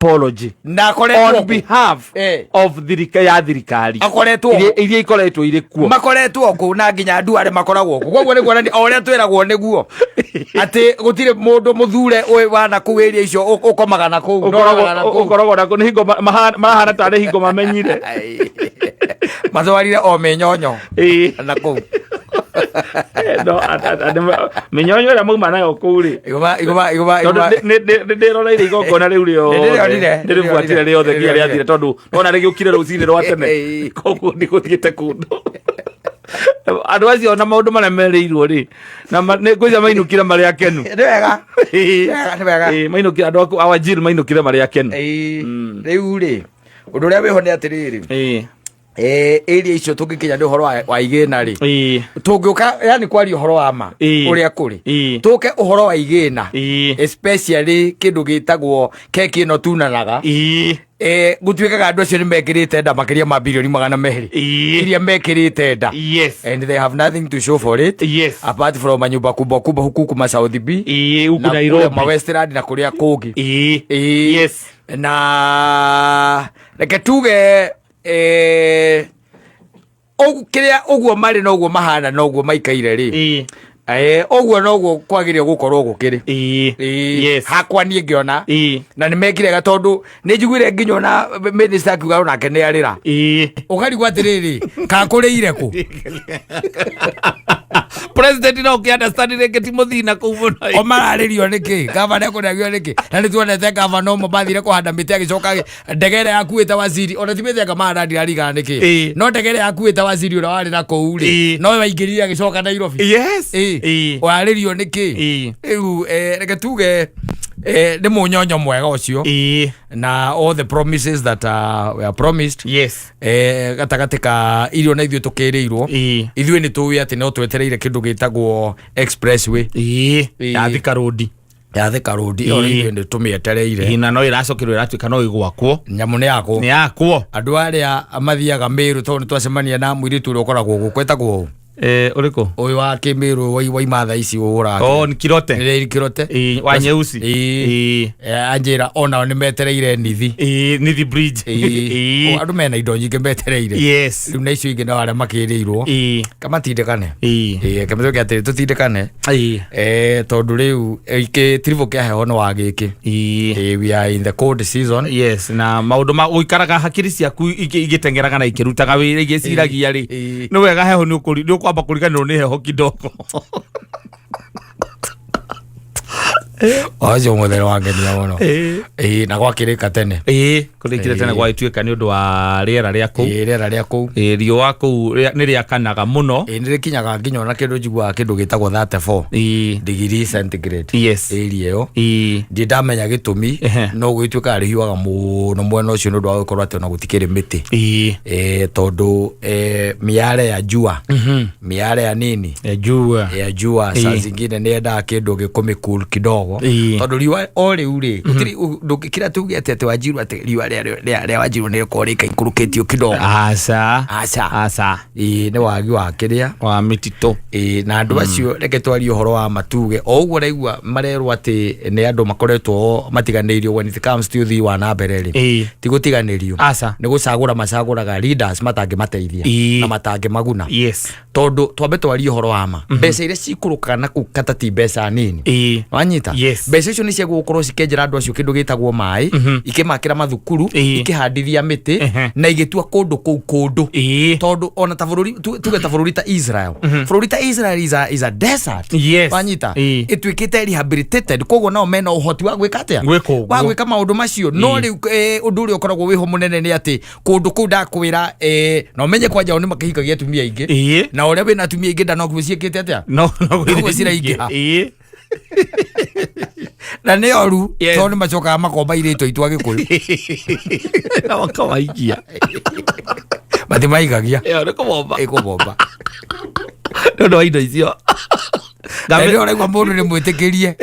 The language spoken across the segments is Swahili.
apology on behalf of thirikari akoretwo iria ikoretwo iri kuo makoretwo ku na nginya andu are makoragwo ku koguo niguo oria twiragwo niguo ati gutire mundu muthure we wana ku area icio ukomaga na ku ukoragwo na ku ni hingo mahana tare hingo mamenyire mathwarire o menyonyo na ku no menyonyo ira mauma nayo kuri igoma ndiroreire igongona riu rio ndiribuatire riothe nginya riathire tondu ona rigiukire rucini rwa tene koguo ni guthiite kundu andu acio na maundu maria mereirwo ri na ngwica mainukire maria akenu ni wega mainukire andu a wajir mainukire maria akenu riu ri undu uria wiho ni atiriri area icio tungikinya ni uhoro wa igina ri tungiuka yani kwaria uhoro wa ma uria kuri tuke uhoro wa igina especially kindu gitagwo keki ino tunanaga gutwikaga andu acio ni mekirite nda makiria ma bilioni 200 iria mekirite nda and they have nothing to show for it apart from manyumba kubwa kubwa huku ma South B huku Nairobi ma Westland na kuria kungi na reke tuge kiria uguo mari no uguo mahana no uguo maikaire ri uguo no uguo kwagirio gukorwo gukiri hakwa nie ngiona na ni mekire ga tondu ni njiguire nginya na minister akiuga onake ni arira ukarigwa atiriri ka kuriire ku president no ki understand reke Timothina kuvuno o mararirio niki gavana kunagio niki na ni tuonete gavana mo bathire kuhanda miti agicoka ndegere yakuite waziri ona timete kama ndiriga niki no ndegere yakuite waziri ura wari na kuuri no waingirire agicoka Nairobi waririo niki riu reke tuge ni munyonyo mwega ucio na all the promises that were promised gatagatika irio na ithuĩ tukiriirwo ithuĩ ni tuwi ati no twetereire kindu gitagwo expressway ya Thika Road ora ithuĩ ni tumietereire na no iracokirwo iratuika no igwakwo nyamu ni yakwo andu aria mathiaga Meru tondu twacemania na mwiritu uria ukoragwo gukwetagwo uriko uyu wa Kimiru wa imatha ici ura ni Kirote wa Nyeusi anjira ona ni metereire nithi bridge andu mena indo nyingi metereire riu na icio ingi na wale makirirwo kamatindikane kamathoke ati tutindikane tondu riu trivo kia heho no wagiki we are in the cold season na maundu ma uikaraga hakiri ciaku igitengeraga na ikirutaga wira igiciragia ri no wega heho ni ukuri kwamba kuriganirwo ni heho kidogo ajo modelo wangenia muno na gwakirika tene kurikire tene gwaituika ni undu wa riera ria ku riua ku ni riakanaga muno ni rikinyaga nginya na kindu njigua kindu gitagwo 34 degree centigrade area yo ndamenya gitumi no gwituika rihiwaga muno mwena ucio ni undu wa gukorwo ati ona gutikiri miti tondu miare ya jua miare ya nini ya jua saa zingine ni enda kindu gikumi cool kidogo tondu riua o riu ri gutiri ndukikira tuge ati wajiru ati riua ria wajiru ni korika ikuruketio kidogo asa ni wagi wa kiria wa mitito na andu acio reke twari uhoro wa matuge o uguo raigua marerwo ati ni andu makoretwo matiganirio when it comes to the wa na mbere ri ti gutiganirio ni gucagura macaguraga leaders matangi mateithia na matangi maguna tondu twambe twari uhoro wa ma mbeca iria cikurukaga na kukata ti mbeca nini wanyita mbeca icio ni cia gukorwo cikenjera andu acio kindu gitagwo mai ikimakira mathukuru ikihandithia miti na igitua kundu kundu tondu ona ta bururi tuge ta bururi ta Israel is a desert wanyita itwikite rehabilitated koguo no mena uhoti wa gwika atia wa gwika maundu macio no riu undu uri ukoragwo wiho munene ni ati kundu kuu ndakwira no menye kwanja oni makihikagia atumia ingi na uria wina atumia ingi nda no gwiciikite atia no gwicira ingi na ne oru tondu macokaga makomba ireto itu agikuyu na wakawaikia mathimaigagia ni kubomba no indo icio Ngambe ora kwa mundu ni mwitikirie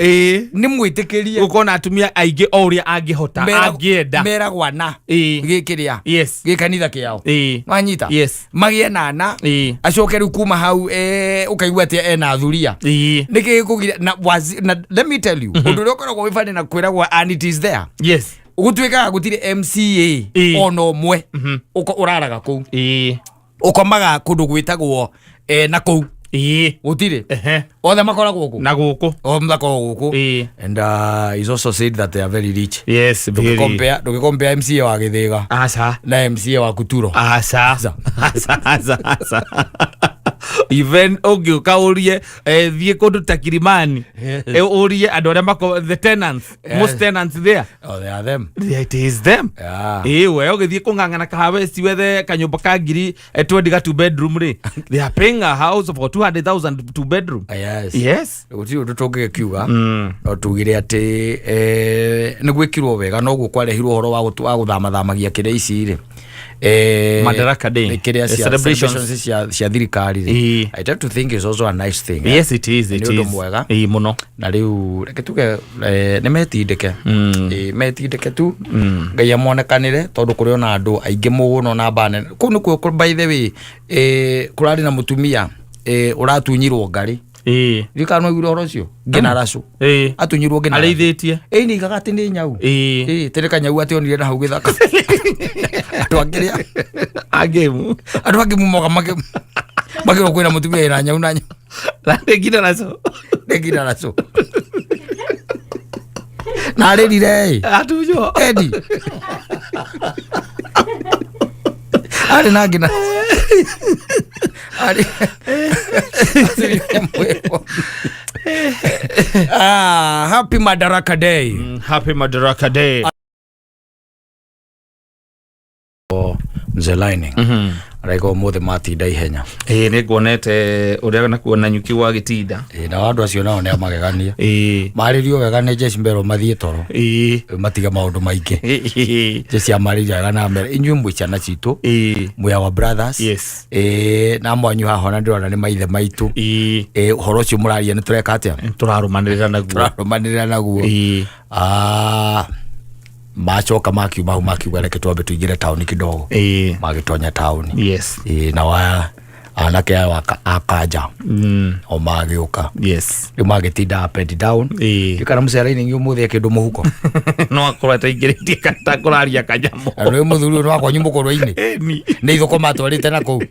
ukona atumia aingi o uria angihota angienda meragwa na gikiria gikanitha kiao manyita magie nana acoke ru kuma hau ukaigua ati ena thuria niki kugira na let me tell you undu ukoragwo wifani na kwiragwa and it is there Gutwika gutire MCA ono mwe uraraga ku ukomaga kundu gwitagwo na ku gutire othe makoragwo ku na guku o mthako guku and he's also said that they are very rich. Yes, very. Compare MCA wa Githiga na MCA wa Kuturo asa even ugiuka urie thie kundu ta Kilimani urie andu aria mako the tenants most tenants there they are them. It is them. We ugithie kungangana kahawesti wethe kanyumba ka ngiri 20 ga 2 bedroom they are paying a house for 200,000 2 bedroom. Yes uti ututoge kiuga no tugire ati ni gwikirwo wega no gukwalehirwo horo wa guthamathamagia kire ici ri Madaraka Day celebrations cia thirikari. I tend to think it's also a nice thing. Yes, it is. Mwega muno na riu reke tuge ni metindike metindike tu ngai amonekanire tondu kuri ona andu aingi muno na bane ku ni ku by the way kurari na mutumia uratunyirwo ngari rika no iguro rocio ngina racu atunyirwo ngina areithitie ni gagati ni nyau tereka nyau ati onire na hau githaka atwakiria agemu moga magiro kwina mutumia ina nyau na nyau ngina racu na rerire atujo edi ari na ngina ari happy Madaraka Day. Happy Madaraka Day. The lining raiko mothe matinda ihenya ni kuonete uria na kuona nyuki wa gitinda na wandu acio nao ne magegania maririo wega ne Jeshi Mbero mathie toro matiga maundu maingi Jeshi amariria wega na mbere inyu mwichana citu mwe our brothers na mwanyu haho na ndirona ni maithe maitu horo cio muraria ni tureka atia turarumanirira naguo machoka makiuga reke twambe tuigire town kidogo magitonya town na wa anake akaja o magiuka ni magitinda up and down ikara mucera-ini ngi umuthi kindu muhuko no akoreta ingiritie kata kuraria kanyamo no muthuri no akwa nyumba korwa-ini ni ithoko matwarite na kou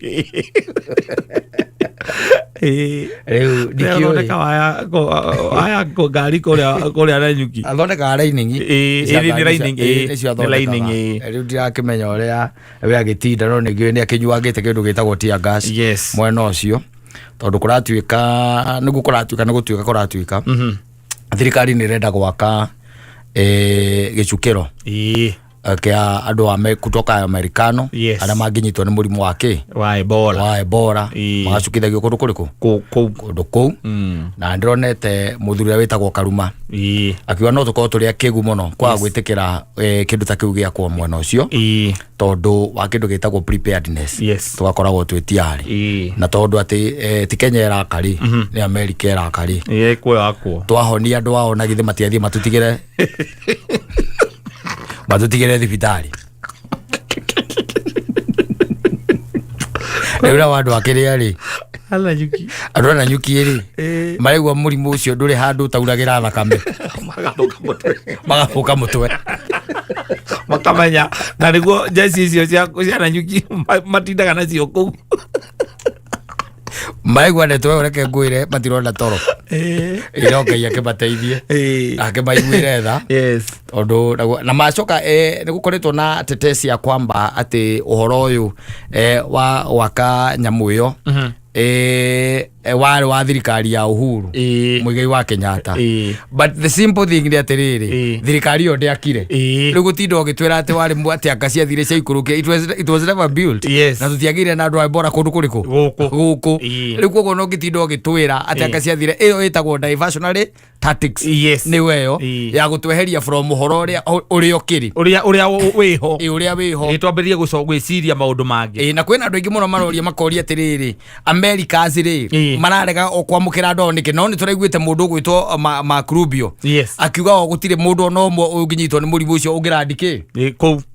Reu dikio aya ko gari korea na nyuki athondeka lining ni lining reu ndirakimenya uria we agitinda no ni akinyuagite kindu gitagwo tear gas mwena ucio tondu kuratuika nigu kuratuika thirikari ni renda gwaka gicukiro kia andu ame kutoka Amerikano aria manginyitwo ni murimu wa Ebola magacukithagio kundu kuriku kundu kou na ndironete muthuri witagwo KΑRŨA akiwa no tukorwo turi akigu muno kwa gwitikira kindu ta kiu giakwo mwena ucio tondu wa kindu gitagwo preparedness tugakoragwo twitiari na tondu ati ti Kenya irakari ni America irakari twahonia andu ao na githe matiathie matutigire thibitari Eura wandu akiria ri andu na nyuki ri maregwa murimu ucio nduri handu tauragira thakame magafuka mutwe makamenya na niguo jesi icio cia na nyuki matindaga nacio kou maigwa netwe ureke ngwire matirona toro iroke yake bateithie ake maigwire tha tondu na macoka ni gukoretwo na tetesi ya kwamba ati uhoro uyu wa waka nyamu iyo wari wa thirikari ya Uhuru Muigai wa Kenyatta but the simple thing ni atiriri thirikari yo ndiakire riu gutinda gitwira ati wari mwate akacia thire cia ikuruke it was never built na tutiagire na andu abora kundu kuriku guku riu kogo no gitinda gitwira ati akacia thire iyo itagwo diversionary tactics ni weyo ya gutweheria from uhoro uria ukiri uria wiho twambirie gwiciria maundu mangi na kwina andu aingi muno maroria makoria atiriri America zire mararega okwamukira ndonike no nituraiguite mundu gwitwo Macrubio akiuga gutire mundu no unginyitwo ni murimu ucio ungirandike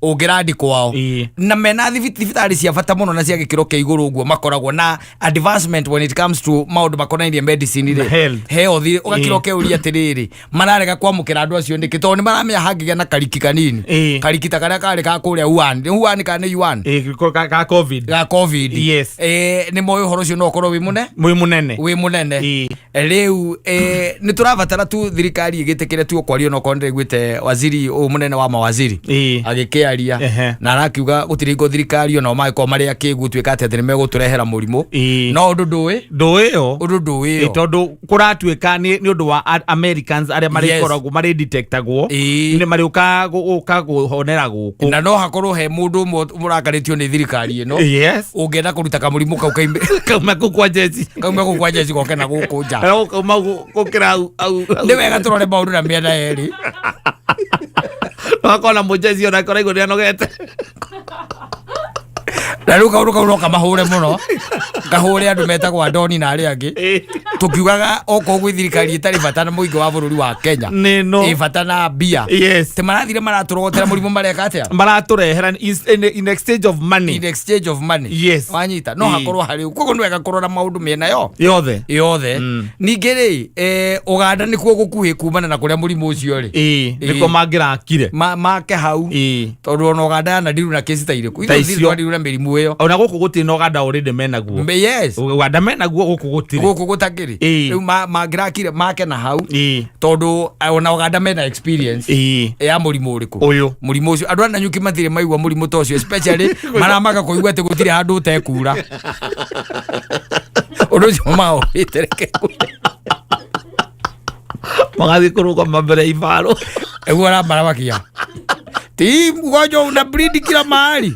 ungirandikwo wao na mena thibitari cia bata muno na cia gikiro kia iguru guo makoragwo na advancement when it comes to maundu makonainie medicine ire health ugakiro keuria atiriri mararega kwamukira andu acio ndike to ni maramenya hangigia na kariki kanini kariki ta karia kari ka kuria Wuhan kana Yuan ka covid ni moyo horo cio no korwo wi munene riu ni turabatara tu thirikari igitikire tu kwario no konde gwite waziri o munene wa mawaziri agikiaria na arakiuga gutiringo thirikari no maiko maria kigutwika ati ni meguturehera murimu no undu nduwe tondu kuratwika ni undu wa Americans aria marikoragwo mari detectagwo ni mari ukaguhonera guku na no hakorwo he mundu murakaritio ni thirikari ino ungenda kuruta kamurimu kau kauma kwa jeshi goke na guku nja kauma gukira au ni wega turore maundu na miena eri wakona mujezi ona kora iguri anogete na ruka uroka mahure muno kahure andu metagwa Doni na ari angi tukiugaga oko gwi thirikari itari bata na muingi wa bururi wa Kenya bata na bia te marathire maraturogotera murimu mareka atia maraturehera in exchange of money wanyita no hakorwo hari kuko nwega kurora maundu miena yothe ningiri Uganda nikuo gukuhi kumana na kuria murimu ucio ri niko mangirakire make hau tondu ona Uganda na ndiru na kesi ta iriku ithiru ndiru na mirimu iyo ona guku gutiri no Uganda already menaguo Uganda menaguo guku gutakiri riu mangirakire make na hau tondu ona Uganda mena experience ya murimu uriku murimu ucio andu na nyuki mathire maigwa murimu tocio especially maramaka kuigwa ati gutire handu utekura undu cio mao itereke magathi kuruga mambere ibaro egwa ra marabakia ti mgonjwa una breed kila mahali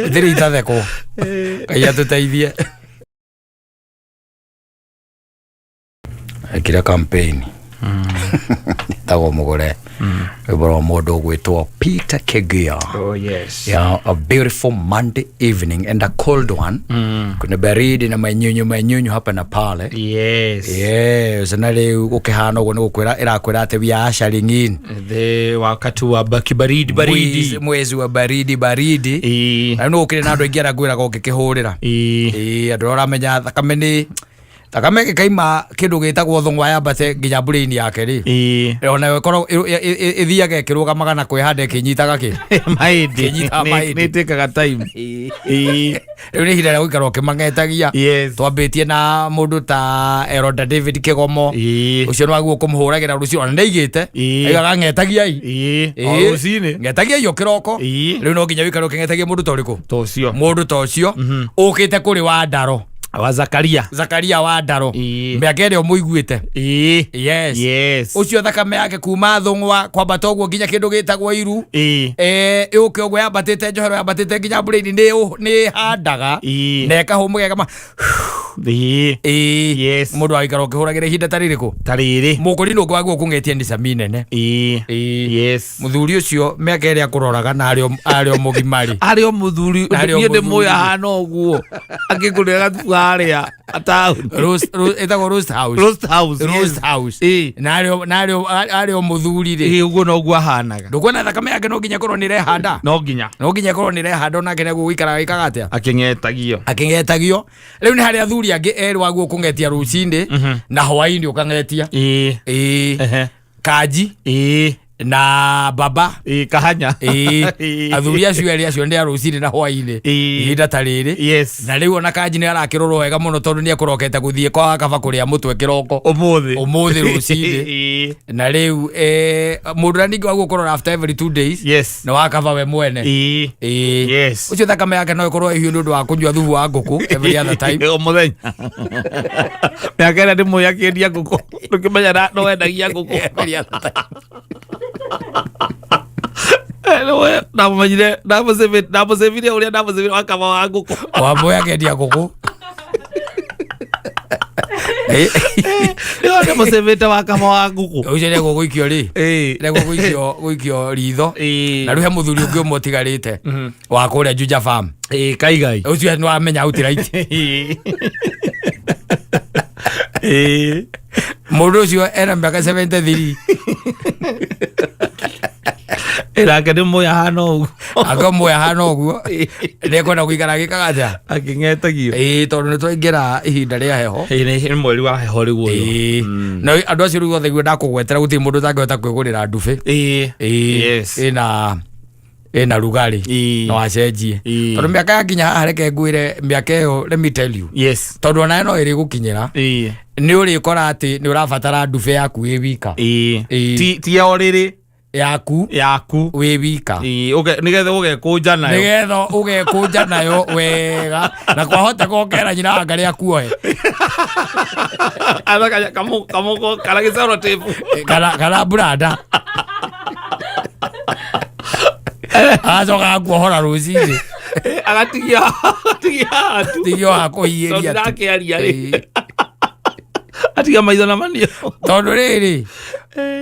ndiri itatheko kaya tutaithie akira campaign tago mugore eboro modo gwitwo Peter Kegia a beautiful Monday evening and a cold one kuna baridi na manyunyu hapa na pale na leo ukihana ugo nukwira irakwira ate biashara ngini the wakati wa baridi mwezi wa baridi na no ukire na andu ingira gwira gukikihurira andu oramenya thakame kaima kindu gitagwo thongwa yambate nginya brain yake ri ona korwo ithiaga kiruga magana kwihande kinyitaga ki maidi ni tekaga time riu ni hira guikara ukimangetagia twambitie na mundu ta Eroda David Kigomo ucio nwaguo kumuhuragira rucio ona ndaigite aigaga ngetagia ngetagia yo kiroko riu no nginya wikara ukingetagia mundu toriku mundu tocio ukite kuri wa Ndaro wa Zakaria wa Ndaro mbeagere omuiguite ucio thakame yake kuma thongwa kwamba toguo nginya kindu gitagwo iru uke ogwo yambatite njohero yambatite nginya brain ni handaga na kahumugega ma mundu aikara ukihuragira ihinda tariri mukuri no kwaguo kungetia ndisa minene muthuri ucio mbeagere akuroraga na ario mugimari ario muthuri ndi moya hana ogwo akikurega aria ata roast house nario muthuri ri ugo no gwa hanaga ndukona thakame yake no nginya korwo ni rehanda no nginya korwo ni rehanda na kene guikara ikaga atia akingetagio riu ni hari athuri angi eri waguo kungetia rucinde na hwaini ukangetia kaji na baba kahanya athuri acio eri acio ndia rucinde na hwaini ihinda tariri na riu ona kaji ni arakirorwo wega muno tondu ni akurokete guthie kwa kaba kuria mutwe kiroko umuthi rucinde na riu mundu ningi waguo korora after every 2 days na wakava we mwene ucio thakame yake no ikorwo ihiu ndu wa kunywa thubu wa nguku every other time muthenya yakera ndi muya kiendia nguku ndukimenya no wendagia nguku every other time ndamuzevire uria ndamuzevire wakava wa nguku wamboya kendia nguku Nĩ mũcĩmĩte wa kama wa ngũkũ. Ũcio nĩ gũgũikio rĩ. Nĩ gũgũikio ritho. Na rĩu he mũthuri ũngĩ ũmwe ũtigarĩte wa kũrĩa Juja Farm. Kaigai. Ũcio nĩ wamenya outright. Mũndũ ũcio ena mĩaka 73. Nake nĩ mũya hana ũguo. Aka mũya hana ũguo. Nĩekwenda gũikara gĩkaga atĩa? Akĩng'etagio. Tondũ nĩ twaingĩra ihinda rĩa heho. Nĩ mweri wa heho rĩu ũyũ. Na andũ acio rĩu othe ndakũgwetera gũtirĩ mũndũ ũtangĩhota kwĩgũrĩra ndubi. Ĩna rugarĩ no acenjie. Tondũ mĩaka yakinya haha reke ngwĩre mĩaka ĩyo, let me tell you. Tondũ onayo no ĩrĩ gũkinyĩra. Nĩ ũrĩkora atĩ nĩ ũrabatara ndubi yaku ĩ wika. Ti ya rĩrĩ yaku wĩ wika. Nĩgetha ũgekũnja nayo wega na kwahoteka ũkera nyina anga rĩa kuohe. Kamũko kana gĩcoro tĩpu kana burada. Agacoka akuohora rũcinĩ agatigia hakũhiĩria ndakĩaria rĩ atiga maitho na manio. Tondũ rĩrĩ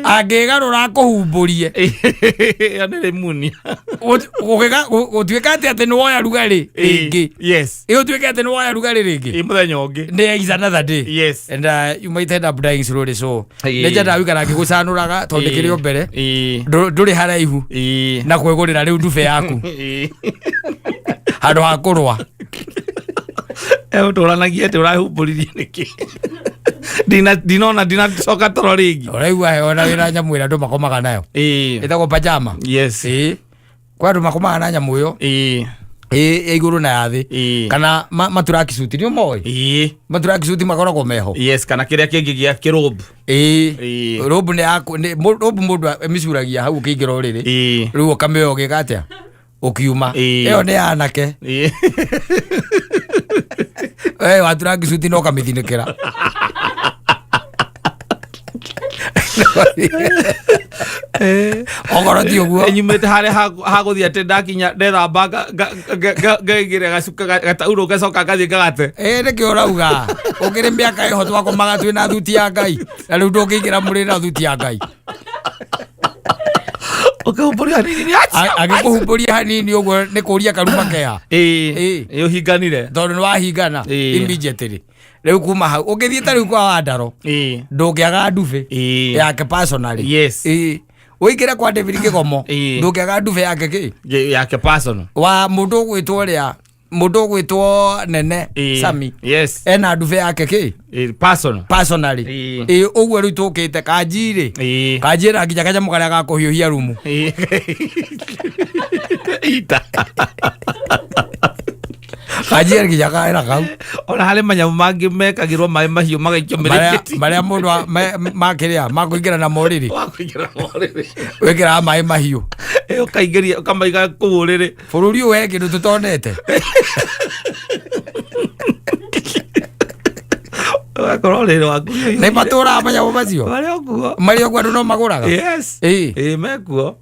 angĩgarũra akũhumbũrie nĩ munia gũtuĩka atĩ nĩ woya rugarĩ rĩngĩ. Ũtuĩke atĩ nĩ woya rugarĩ rĩngĩ mũthenya ũngĩ nĩ is another day. And you might end up dying slowly. So nĩnjenda wĩikara ngĩgũcanũraga tondũ kĩrĩ o mbere ndũrĩ haraihu na kwĩgũrĩra rĩu ndube yaku handũ ha kũrũa. Tũranagia atĩ ũrahumbũririe nĩkĩ? Ndinacoka toro rĩngĩ. Ũraigua heho na wĩna nyamũ ĩrĩa andũ makomaga nayo ĩtagwo pajama. Kwa andũ makomaga na nyamũ ĩyo ĩ igũrũ na ya thĩ, kana maturaki suti. Nĩ ũmoĩ maturaki suti makoragwo meho. Kana kĩrĩa kĩngĩ gĩa kĩrũmbu. Rũmbu mũndũ mĩcuragia hau ũkĩingĩra ũrĩrĩ, rĩu ũkamĩoya ũgĩka atĩa ũkiuma. Ĩyo nĩ ya anake. Waturaki suti no kamĩthinĩkĩra. Okorwo ti ũguo nyumĩte harĩa hagũthiĩ atĩ ndakinya ndethamba ngaigĩre gacuka gataurũ ngacoka ngathiĩ ngagate. Nĩkĩo ũrauga ũkĩrĩ mĩaka ĩho twakomaga twĩna thuti ya Ngai, na rĩu ndũngĩingĩra mũrĩ na thuti ya Ngai. Ũkĩhumbũria hanini agĩkũhumbũria hanini ũguo nĩ kũria karuma keha. Ũhinganire tondũ nĩ wahingana immediately. Rĩu kuma hau ũngĩthiĩ ta rĩu kwa Wandaro ndũngĩaga ndubi yake personally. Ũingĩre kwa David Kĩgomo ndũngĩaga ndubi yake personal wa mũndũ ũgwĩtwo ũrĩa mũndũ ũgwĩtwo Nene Sami ena ndubi yake personally. Ũguo rĩu tũkĩte Kanji na nginya kanyamũ karĩa ga kũhiũhia rumu. Kanji nginya kaĩra kau. Ona harĩ manyamũ mangĩ mekagĩrwo maĩ mahiũ magaikio mĩrĩkĩti marĩa mũndũ makĩrĩa makũingĩra na morĩrĩ wĩkĩraga maĩ mahiũ ũkaingĩria ũkamaiga kũu ũrĩrĩ. Bũrũri ũyũ we kĩndũ tũtonete. Nĩ matũraga manyamũ macio marĩ ũguo andũ no magũraga. Mekuo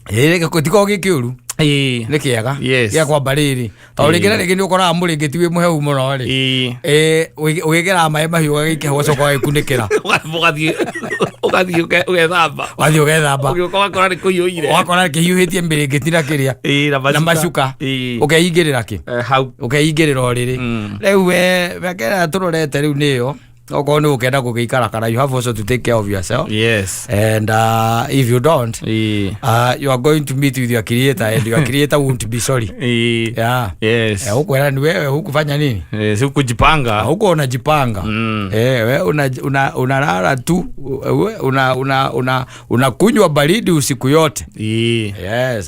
gĩtiko gĩkĩũru nĩ kĩega gĩa kwamba rĩrĩ, tondũ rĩngĩ na rĩngĩ nĩ ũkoraga mũrĩngĩti wĩ mũhehu mũno rĩ ũgĩkĩraga maĩ mahiũ ũgagĩikia ũgacoka ũgagĩkunĩkĩra ũgathiĩ ũgethamba ũgakora nĩ kũhiũhire, ũgakora kĩhiũhĩtie mĩrĩngĩti na kĩrĩa na macuka ũkeingĩrĩra ũkeingĩrĩra ũrĩrĩ. Rĩu mĩaka ĩrĩa tũrorete rĩu nĩyo okorwo nĩ ũkenda gũgĩikarakara, you have also to take care of yourself. And if you don't you are going to meet with your creator and your creator won't be sorry. Huko ni wewe hukufanya nini? Hukujipanga. Huko unajipanga. Wewe unalala tu unakunywa baridi usiku yote.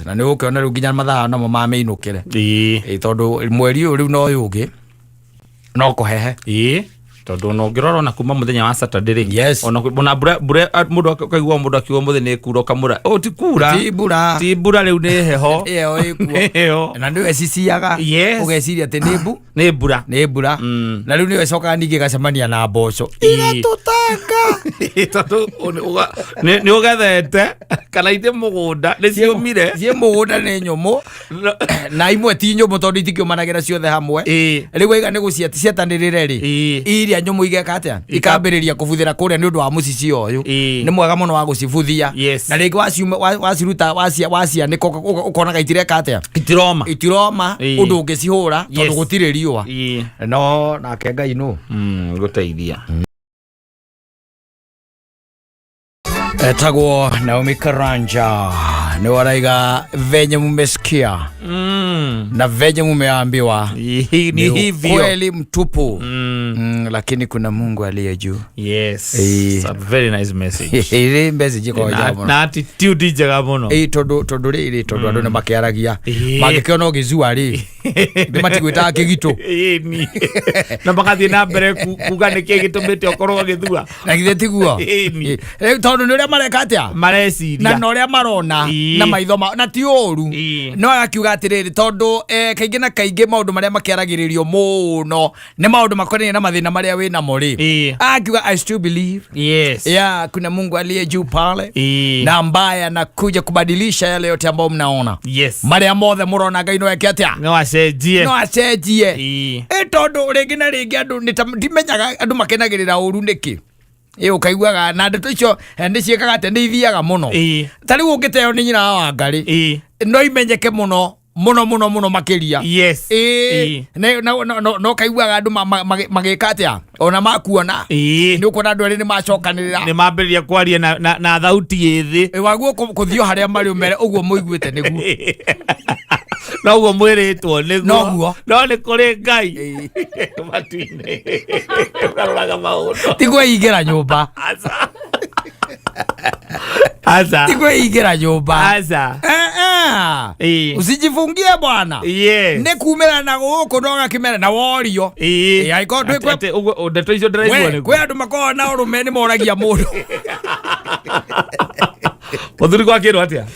Na nĩ ũkĩona rĩu nginya mathaa namo mameinũkĩre. Tondũ mweri ũyũ rĩu no yũgĩ no kũhehe. Tondũ no ngĩrora na kuma mũthenya wa Saturday ona mbura mũndũ akaigua mũndũ akiuga mũthenya nĩ kura kamũra ti kura ti mbura rĩu nĩ heho ĩyo na nĩwe ciciaga ũgeciria atĩ nĩ mbura na rĩu nĩwe cokaga ningĩ gacemania na mboco igatũtanga tondũ nĩ ũgethete kana ite mugunda ni ciumire cie mugunda ni nyumu na imwe ti nyumu tondu itikĩũmanagĩra ciothe hamwe rĩu iga nĩ gũciatanĩrĩre rĩ iria nyumu igeka atĩa ikambĩrĩria kũbuthĩra kũrĩa nĩ ũndũ wa mũcici ũyũ nĩ mwega mũno wa gũcibuthia na rĩngĩ waciruta wacianĩka ũkonaga itireka atĩa itiroma ũndũ ũngĩcihũra tondũ gũtirĩ riũa no nake Ngai nũ gũteithia etagwo Naomi Karanja nĩ waraiga venye mumesikia na venye mumeambiwa ni hivyo kweli mtupu lakini kuna Mungu aliye juu. Yes, it's a very nice message. Ile message kwa jambo na attitude njega muno tondu rĩrĩ tondu andũ nĩ makĩaragia mangĩkĩona ũgĩcua rĩ nĩ matigwĩtaga kĩgito na makathie na mbere kuga nĩ kĩĩ gĩtũmĩte ũkorwo ũgĩthua na githĩ tiguo tondu nĩ ũrĩa mareka atĩa mareciria na ũrĩa marona na maitho na ti ũru no agakiuga atĩrĩrĩ tondu kaingĩ na kaingĩ maũndũ marĩa makĩaragĩrĩrio mũno nĩ maũndũ makonainie na mathĩna marĩa wĩ namo rĩ akiuga I still believe kuna Mungu aliye juu pale na ambaye anakuja kubadilisha yale yote ambayo mnaona marĩa mothe mũrona Ngai no eke atĩa no acenjie tondu rĩngĩ na rĩngĩ andũ ndimenyaga andũ makenagĩrĩra ũru nĩkĩ ukaiguaga na ndeto icio nĩ ciĩkaga atĩ nĩ ithiaga mũno ta rĩu ũngĩteo nĩ nyina wa Ngarĩ no imenyeke mũno makiria no kaiguaga andu magika atia ona makuona ni ukona andu eri ni macokanirira ni mambiriria kwaria na thauti yithi waguo kuthio haria mari umere uguo muiguite niguo no uguo mwiritwo niguo no ni kuri Ngai matuine ukaroraga maundu tigweigira nyumba Asa. Tigweigira nyumba. Asa. Usijifungie bwana. Ne kumera na guku no gakimera na worio. Aiko twekwe ndeto icio ndiraigua niguo. Kwe andu makora na urume ni moragia mundu. Muthuri kwa kiro atia?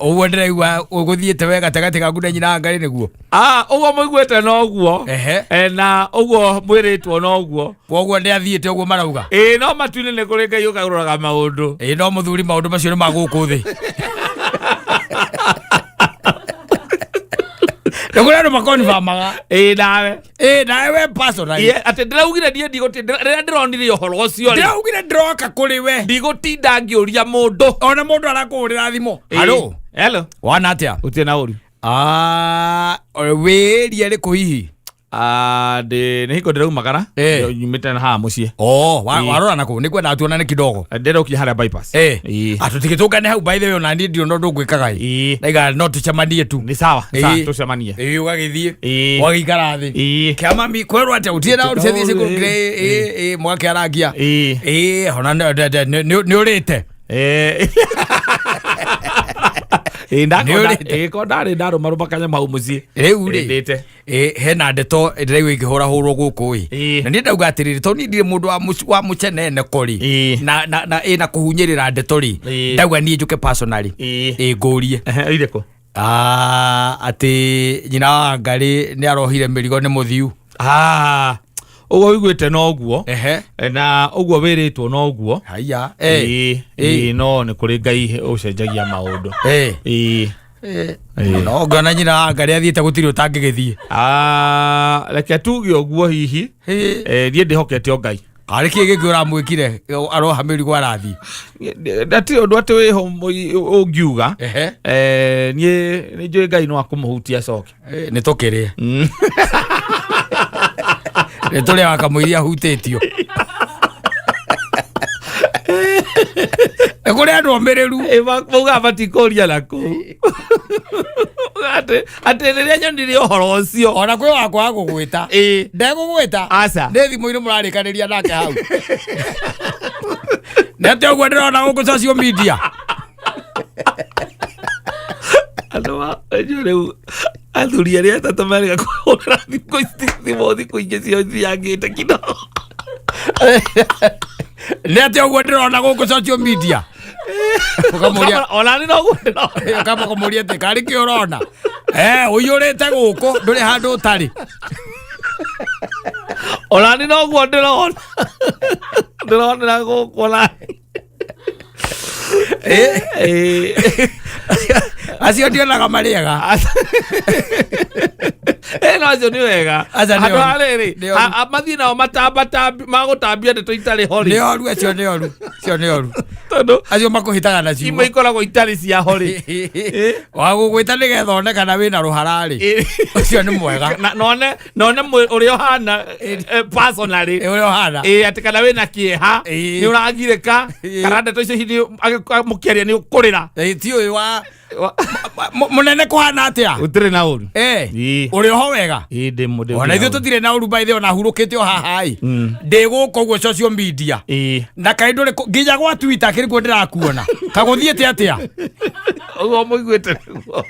Uguo ndiraigua uguthiite wega tagati gaku na nyina Ngarĩ niguo. Uguo muiguite no guo. Na uguo mwiritwo no guo. Koguo ndi athiite uguo marauga. No matuine ni kuri Ngai ukaroraga maundu. No muthuri maundu macio ni maguku thi. Nagura andu makonfirmaga. Nawe personally. Ati ndiraugire ndie rĩrĩa ndĩronire ũhoro ũcio. Ndiraugire ndiroka kuri we. Ndigũtinda ngĩũria mũndũ. Ona mũndũ arakũhũrĩra thimũ. Hello. Wana atĩa? Utie na ũru. Wĩria rĩkũ hihi? Nĩ hiko ndĩraumagara nyumĩte na haha mũciĩ. Warora nakũ nĩ kwenda tuonane kidogo. Ndĩrokia harĩa bypass. Tũtigĩtũngane hau by the way ona niĩ ndio no ndũngwĩkaga naiga no tũcemanie tu. Nĩ sawa tũcemanie. Ũgagĩthiĩ ũgagĩikara thĩ kĩama kwerwo atĩa ũtirĩ na ũrutĩ thiĩ cigũrũkire mwake aragia ona nĩ ũrĩte ndarĩ ndarũmarũma kanyama hau mũciĩ rĩu rĩ hena ndeto ndĩraigua ikĩhũrahũrwo gũkũ na niĩ ndauga atĩrĩrĩ tondũ niĩ ndirĩ mũndũ wa mũceneneko rĩ na kũhunyĩrĩra ndeto rĩ ndauga niĩ njũke personally ngũrie irĩkũ atĩ nyina wa Ngarĩ nĩ arohire mĩrigo nĩ mũthiu uguo wiguite no guo na uguo wiritwo no guo haya no ni kuri Ngai ucenjagia maundu no ngona nyina wa Ngarĩ athiĩte gũtirĩ ũtangĩgĩthiĩ reke tuge ũguo hihi niĩ ndĩhokete o Ngai arĩ kĩĩ gĩkĩ ũramwĩkire aroha mĩrigo arathiĩ ndatĩ ũndũ atĩ wĩho ũngiuga niĩ nĩ njũĩ Ngai no akũmũhutia acoke nĩ tũkĩrĩe nĩ tũrĩa wakamũiria hutĩtio nĩ kũrĩ andũ omĩrĩru mauga matikũria nakũu atĩ rĩrĩa nyonire ũhoro ũcio ona kwĩ wakwa wa gũgwĩta ndegũgwĩta nĩ thimũ-inĩ mũrarĩkanĩria nake hau nĩatĩ ũguo ndĩrona gũkũ social media andũ rĩu athuri arĩa atatũ merĩga kũhũrĩra thimũ thikũ ingĩ cio ciangĩte kidogo nĩatĩ ũguo ndĩrona gũkũ social media onani noguo ndĩrona ũkamũkũmũria atĩ karĩ kĩ ũrona ũiyũrĩte gũkũ ndũrĩ handũ ũtarĩ onani noguo ndĩrona ndĩronera gũkũ onani acio ndionaga marĩega no acio nĩ wega andũ arĩrĩ mathiĩ nao magũtambia ndeto itarĩ hori nĩ oru acio nĩ oru tondũ acio makũhĩtaga na ciugo imwe ikoragwo itarĩ cia hori wagũgwĩta nĩgetha onekana wĩna rũhararĩ ũcio nĩ mwega none ũrĩa ũhana personally ũrĩa ũhana atĩ kana wĩna kĩeha nĩ ũragirĩka kana ndeto icio mũkĩaria nĩ ũkũrĩra ti ũyũ wa mũnene kũhana atĩa ũtirĩ na ũru ũrĩ ho wega ona ithuĩ tũtirĩ na ũru baithe ona hurũkĩte o haha-ĩ ndĩ gũkũ ũguo social media na kaĩ ndũrĩ nginya gwa Twitter kĩrĩ kuo ndĩrakuona kagũthiĩte atĩa ũguo mũiguĩte nĩguo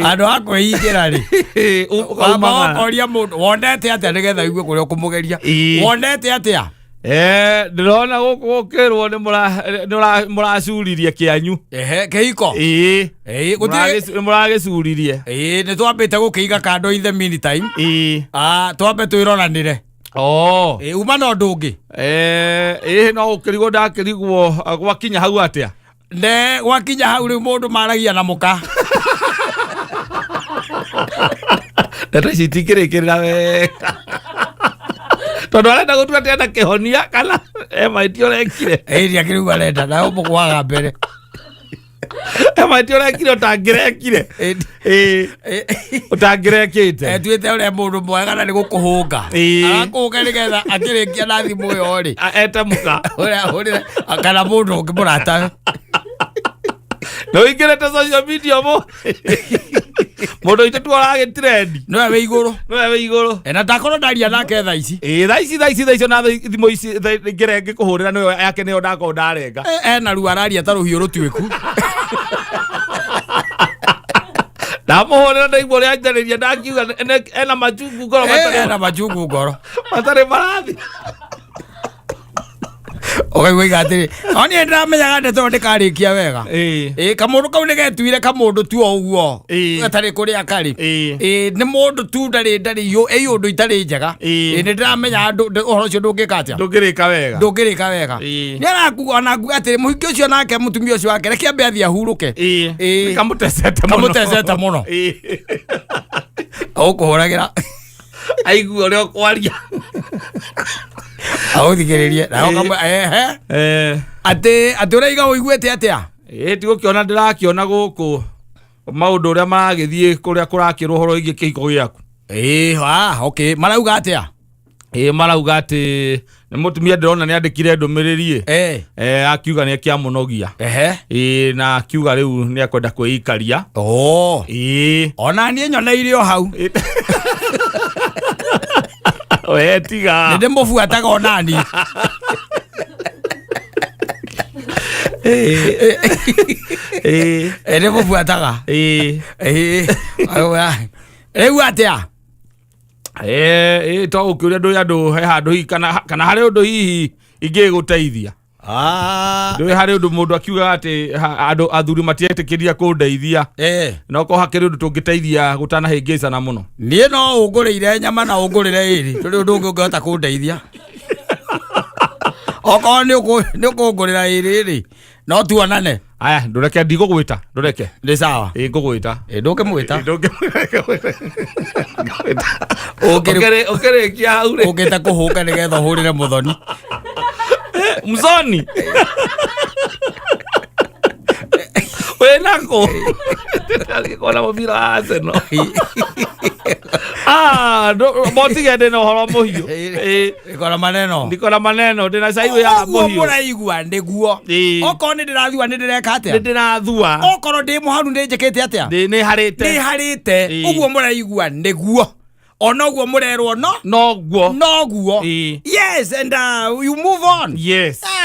andũ a kwĩingĩra-rĩ ũkoria mũndũ wonete atĩa nĩgetha igue kũrĩa ũkũmũgeria wonete atĩa ndĩrona gũkũ gũkĩrwo nĩ mũracuririe kĩanyu kĩhiko mũragĩcuririe nĩ twambĩte gũkĩiga kando in the meantime twambe twĩroranĩre uma na ũndũ ũngĩ no ũkĩrigwo ndakĩrigwo gwakinya hau atĩa ne gwakinya hau rĩu mũndũ maragia na mũka ndeto ici itingĩrĩkĩrĩra wega tondũ arenda gũtua atĩ ena kĩhonia kana maĩtia ũrekire ĩria kĩrĩu arenda nayo mũkwaga mbere maĩtia ũrekire ũtangĩrekire ũtangĩrekĩte tuĩte ũrĩa mũndũ mwega na nĩ gũkũhũnga agakũhũnga nĩgetha akĩrĩkia na thimũ ĩyo-rĩ ete mũka ũrĩa kana mũndũ ũngĩ mũrata no ingĩrete social media mũndũ itũ twaragĩtrendi no we igũrũ na takorwo ndaria nake thaa ici thaa ici ona thimũ ici ngĩkũhũrĩra nĩyo yake nĩyo ndakorwo ndarenga ena ruo araria ta rũhiũ rũtuĩku ndamũhũrĩra ndaigua ũrĩa anjarĩria ndakiuga ena macungu ngoro matarĩ marathi ũkaigua atĩrĩ oni ndĩramenyaga ndeto ndĩkarĩkia wega kamũndũ kau nĩgetuire kamũndũ tu o ũguo gatarĩ kũrĩa karĩ nĩ mũndũ tu ndarĩ ũndũ itarĩ njega nĩ ndĩramenya ũhoro ũcio ndũngĩka atĩa ndũngĩrĩka wega nĩ arakuga atĩrĩ mũhiki ũcio nake mũtumia ũcio wake reke ambe athiĩ ahurũke kamũtecete mũno ũkũhũragĩra aigua ũrĩa ũkwaria aũthikĩrĩrie atĩ ũraiga ũiguĩte atĩa tigũkĩona ndĩrakĩona gũkũ maũndũ ũrĩa maragĩthiĩ kũrĩa kũrakĩrwo ũhoro wĩgiĩ kĩhiko gĩaku marauga atĩa marauga atĩ nĩ mũtumia ndĩrona nĩ andĩkire ndũmĩrĩri akiuga nĩ akĩamũnogia na akiuga rĩu nĩ akwenda kwĩikaria ona niĩ nyoneire o hau wetiga nĩ ndĩmũbuataga onani ndĩmũbuataga rĩu atĩa to ũkĩũria andũ he handũ hihi kana harĩ ũndũ hihi ingĩgũteithia ndũĩ harĩ ũndũ mũndũ akiuga atĩ andũ athuri matietĩkĩria kũndeithia no ko hakĩrĩ ũndũ tũngĩteithia gũtanahĩngĩcana mũno niĩ no ũngũrĩire nyama na ũngũrĩre ĩrĩ tũrĩ ũndũ ũngĩ ũngĩhota kũndeithia okorwo nĩ ũkũngũrĩra ĩrĩ no tuonane aya ndũreke ndigũgwĩta ndũreke nĩ sawa ngũgwĩta ndũkĩmwĩta ũkĩrĩkia hau rĩ ũngĩte kũhũka nĩgetha ũhũrĩre mũthoni mzoni wenako kona mũbira wa Arsenal botige ndĩ na ũhoro mũhiũ ndikora maneno ndĩ na caiũ ya mũhiũ mũraigua nĩguo okorwo nĩ ndĩrathua nĩ ndĩreka atĩa nĩ ndĩrathua okorwo ndĩ mũhanu nĩ njĩkĩte atĩa nĩ harĩte ũguo mũraigua nĩguo ona ũguo mũrerwo noguo yes and you move on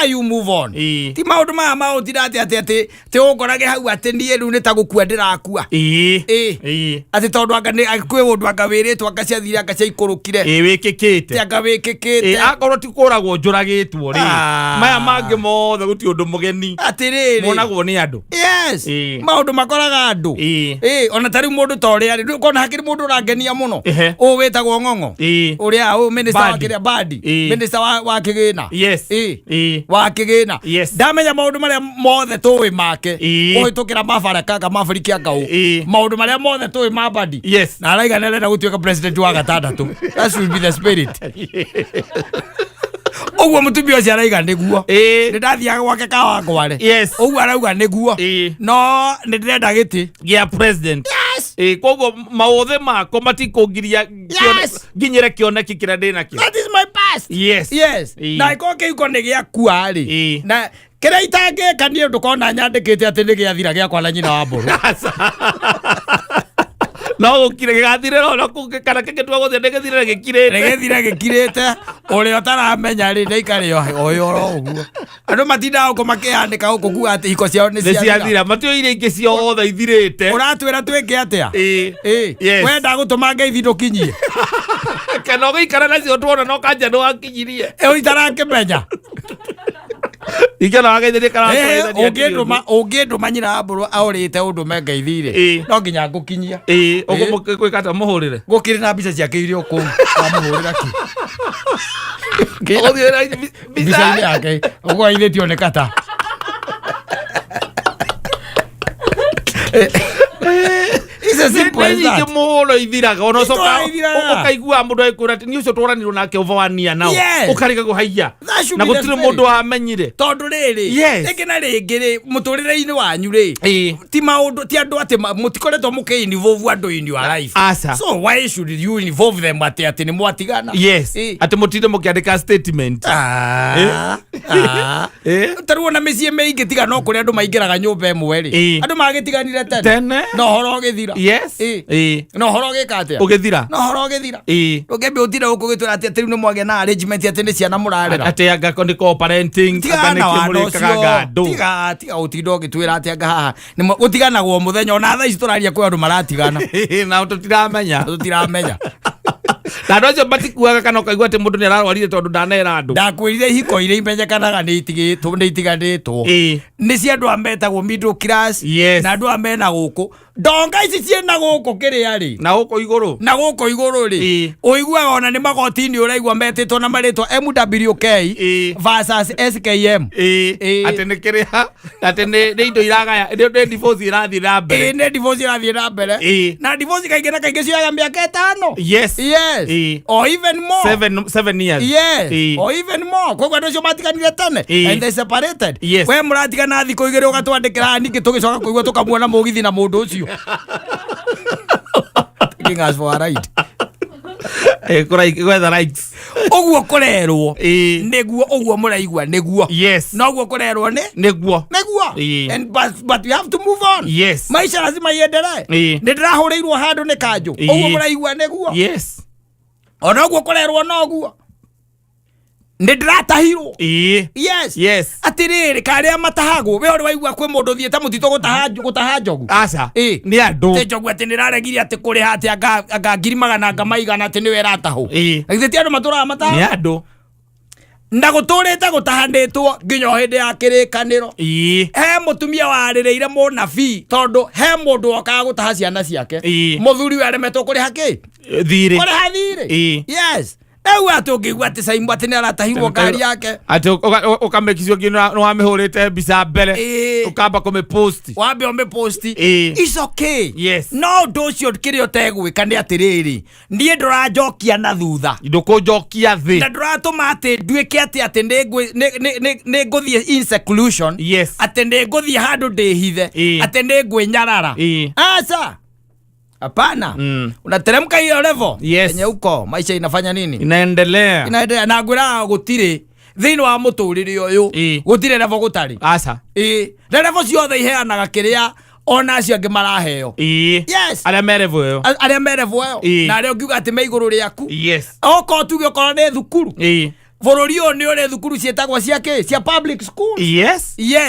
you move on ti maũndũ maya maũtira atĩ ũngorage hau atĩ niĩ rĩu nĩ ta gũkua ndĩrakua atĩ tondũ kwĩ ũndũ anga wĩrĩtwo anga ciathire anga ciaikũrũkire wĩkĩkĩte anga wĩkĩkĩte akorwo ti kũragwo njũragĩtwo rĩ maya mangĩ mothe gũtirĩ ũndũ mũgeni atĩrĩrĩ monagwo nĩ andũ maũndũ makoraga andũ ona ta rĩu mũndũ ta ũrĩa rĩ ũkona hakĩrĩ mũndũ ũrangenia mũno o wetagwo Ng'ong'o uria o minister wa kiria badi minister wa kigina wa kigina ndamenya maundu maria mothe tuwi make uhitukira mabaraka ka mabarikia ngau maundu maria mothe tuwi ma badi na araiga nenda gutuika president wa gatandatu. That should be the spirit. Ogwo mutumia ucio araiga niguo ni ndathiaga gwake kawa ngware ogwo arauga niguo no ni ndirenda giti gia president koguo mauthe mako matikungiria nginyire kioneki kira ndina kio. That is my past. Yes na ikoke iko ni gia kuari na kira itange kanie ndukona nyandikite ati ni gia thira gia kwa nyina wa mburu no ukire gathire no kana kingitwa gothe ndegethire gikirete uri otaramenya ri ndeikare oyo ogwo andu matinda uko makiandika uko kuga ati hiko ciao ni ciathira matio ire ingi ciothe ithirite uratwira twike atia wenda gutuma ngeithi ndukinyie kana ugiikara nacio tuona no kanja no akinyirie itarakimenya ikana wagaithire kana unginduma nyina mburu aurite undu mengeithire no nginya ngukinyia uko kwikata muhurire gukiri na mbica ciake irio ku amuhurira ki othira mbica yake ugo aithitio ni Katta muhuro ithiraga ono soka ukaigua mundu aikura ni ucio twaranirwo nake uvawania nao ukariga guhaia na gutire mundu amenyire tondu riri ringi na ringi ri muturire-ini wanyu ri ti maundu ti andu ati mutikoretwo muki-involve andu in your life so why should you involve them ati ni mwatigana ati mutinde mukiandika statement taruona micii meingi tiga no kuri andu maingiraga nyumba imwe ri andu magitiganire tene no horo githira no horo gikatia ugithira no horo githira ugembe utira uko gitwira ati ati ni mwage na arrangement ati ni ciana murarera ati anga kondi co-parenting ati ni kimurikaga ngadu tiga utindo gitwira ati anga haha ni utiganagwo muthenya ona thaa ici turaria kwi andu maratigana na tutiramenya na ndocio batikuaga kana ukaigua ati mundu ni ararwarire tondu ndanera andu ndakwirire hiko ire imenyekanaga ni itiganitwo ni cia andu ametagwo middle class na andu amena guku ndonga ici ciena guku kiria ri na guku iguru ri uiguaga ona ni magoti-ini uraigua metitwo na maritwa MWK versus SKM ati ni kiria ati ni indo iragaya ni divorce irathie na mbere ni divorce irathie na mbere na divorce kaingĩ na kaingĩ cioyaga mĩaka 5 or even more 7 years or even more koguo andũ acio matiganire tene and they separated we mũratigana thikũ igĩrĩ ũgatwandĩkĩra ningĩ tũgĩcoka kũigua tũkamuona mũgithi na mũndũ ũcio taking us for a ride kwetha rights ogwo kurerwo niguo ogwo muraigua niguo no ogwo kurerwo ni niguo and but we have to move on maisha lazima iendelee ndirahurirwo handu ni kanju ogwo muraigua niguo ona ogwo kurerwo no ogwo ndiratahirwo atiriri karia matahagwo we uri waigua kwi mundu thiete mutito gutaha njogu ni andu te njogu ati niraregire ati kuri hati anga ngiri magana anga maigana ati niwe ratahwo githiti andu maturaga mataha ni andu ndaguturite gutahanditwo nginya hindi ya kirikaniro he mutumia waririire munabii tondu he mundu okaga gutaha ciana ciake muthuri we aremetwo kuri haki thiri ewe atungigwa ati Saimbo ati ni aratahirwo ngari yake ati ukamekizio ngino no amihurite mbica mbere ukamba kumipost wambe umipost it's okay no nducio kirio tegwika ni atiriri nie ndurajokia na thutha ndukunjokia thi na nduratuma ati nduike ati ni nguthie in seclusion ati ni nguthie handu ndihithe ati ni ngwinyarara aca hapana unateremka hiyo level yenye uko maisha inafanya nini inaendelea na ngwira gutire thini wa muturire uyu gutire level gutari level ciothe iheanaga kiria ona acio angi maraheo aria merevo na aria ungiuga ati me iguru riaku oko tuge okora ni thukuru bururi uyu ni uri thukuru cietagwo cia public school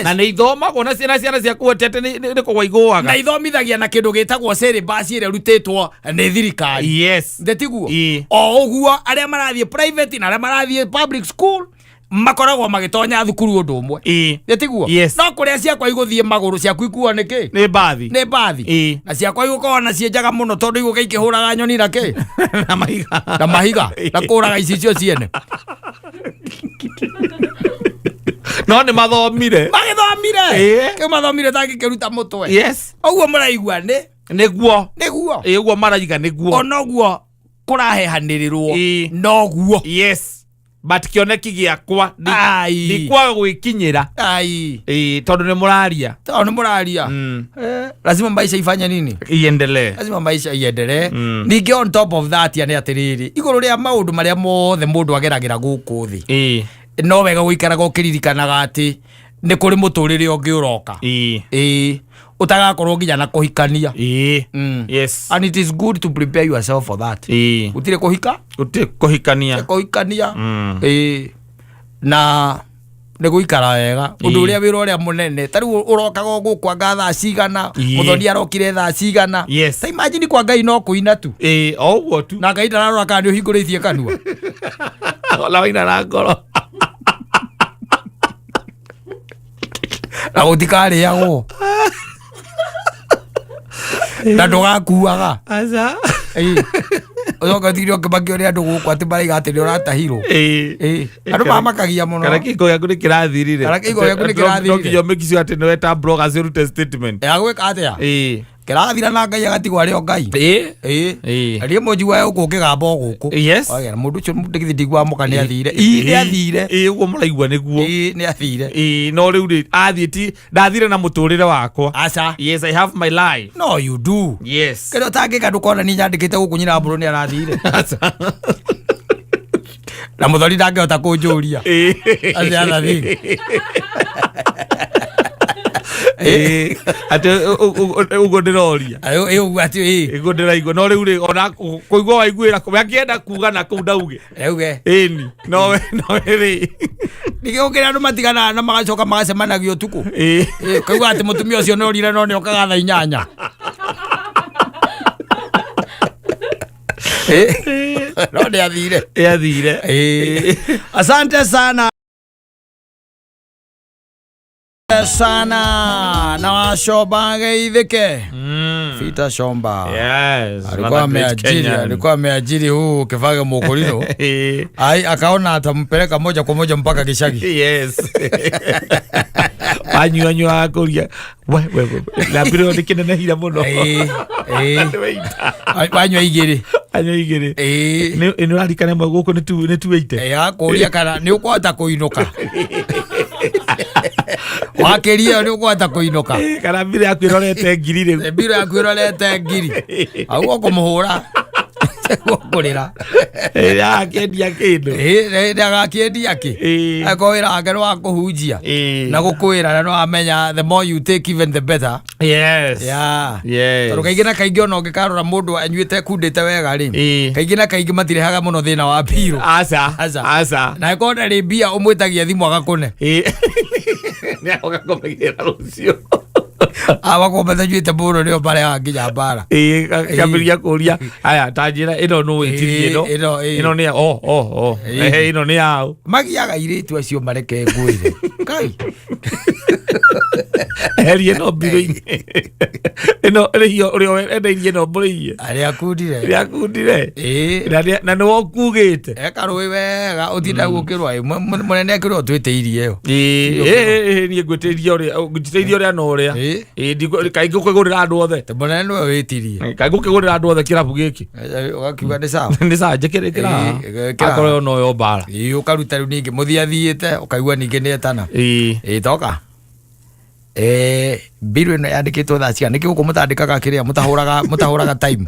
na ni ithomagwo na ciana cia kuotete ni kugwaiguaga na ithomithagia na kindu gitagwo syllabus ire rutitwo ni thirikari ndetiguo o uguo aria marathie private na aria marathie public school makoragwo magitonya thukuru undu umwe yetiguo no kuria ciakwa iguthie maguru ciaku ikuo niki ni bathi na ciakwa igukorwo na cienjaga muno tondu iguka ikihuraga nyoni na ki na mahiga na kuraga icio ciene no ni mathomire ke mathomire tangikiruta mutwe yes oguo muraigua niguo uguo maraiga niguo onoguo kurahehanirirwo noguo yes but kioneki giakwa ni kwa gwikinyira tondu ni muraria lazima maisha ifanye nini iendelee ningi on top of that ya ni atiriri iguru ria maundu maria mothe mundu ageragira guku thi no wega guikaraga ukiririkanaga ati ni kuri muturire ungi uroka utagakorwo nginya na kuhikania yes and it is good to prepare yourself for that utire kuhikania na ne guikara wega undu uria wira uria munene tari urokaga guku anga thaa cigana muthoni arokire thaa cigana ta imagine kwa Ngai no kuina tu oguo tu na Ngai ndararora kana ni uhinguritie kanua la waina na ngoro na utikariagwo na ndugakuaga aca ucoka thirio kibakio ria andu guku ati maraiga ati ni uratahirwo andu mamakagia muno kana kingo giaku ni kirathirire no kiyo mekicio ati ni weta blog zero statement agwika atia kirathira na Ngai agatigwo ario Ngai arie munjua uku kigamba guku yes mundu ucio mudigithi ndigwa muka ni athire uguo muraigua niguo ni athire no riu ri athiti ndathire na muturire wakwa aca yes I have my life no you do yes kero tangika ndukona ni nyandikite guku nyina mburu ni arathire na muthoni ndangehota kunjuria aca arathire ati ugo ndiroria ugo ati ugo ndiraigua no riu ri ona kuigua waiguira akienda kuga na kuu ndauge euge ni no ri nigiukira andu matigana na magacoka magacemanagio utuku kuigua ati mutumia ucio no rire no ni okaga thaa 8 no ni athire asante sana na washoba geithike Fita Shomba alikuwa ameajiri huu Kifage Mokorino akaona atampeleka moja kwa moja mpaka Gishagi yes anywa akuria na biro dikene hira muno anywa igiri ni urarikane mwe guku ni tuweite akuria kana ni ukwata kuinuka wakiria ni ukwata kuinuka kana biro akwirorete ngiri ri biro akwirorete ngiri au kumuhura kurira akiendia kindu agakiendia ki akoira ake no akuhunjia na gukwira na no amenya the more you take even the better yes toro kaingi na kaingi ono ngikarora mundu anyuite kundite wega ri kaingi na kaingi matirehaga muno thina wa biro aca na ikona ri bia umwitagia thimu agakune ni agakomegira rucio abakomba thajuite muno ni obare nginya bara kambiria kuria aya tanjira ino no itirie ino ni ino ni au magiaga iritu acio mareke ngwire kai heri ino biro ino rio endeirie no buriye ari akundire na no kugite ekarui wega utinda gukirwa munene akirwa twiteirie yo ni ngwitirie uri no uri kaingi ukigurira andu othe munene no witirie kaingi ukigurira andu othe kirabu giki ugakiuga ni sawa njikirikira akoro no yo bara ukaruta riu ningi muthiathiite ukaigua ningi ni etana toka biro ino yandikitwo thaa cigana niki guku mutandikaga kiria mutahuraga time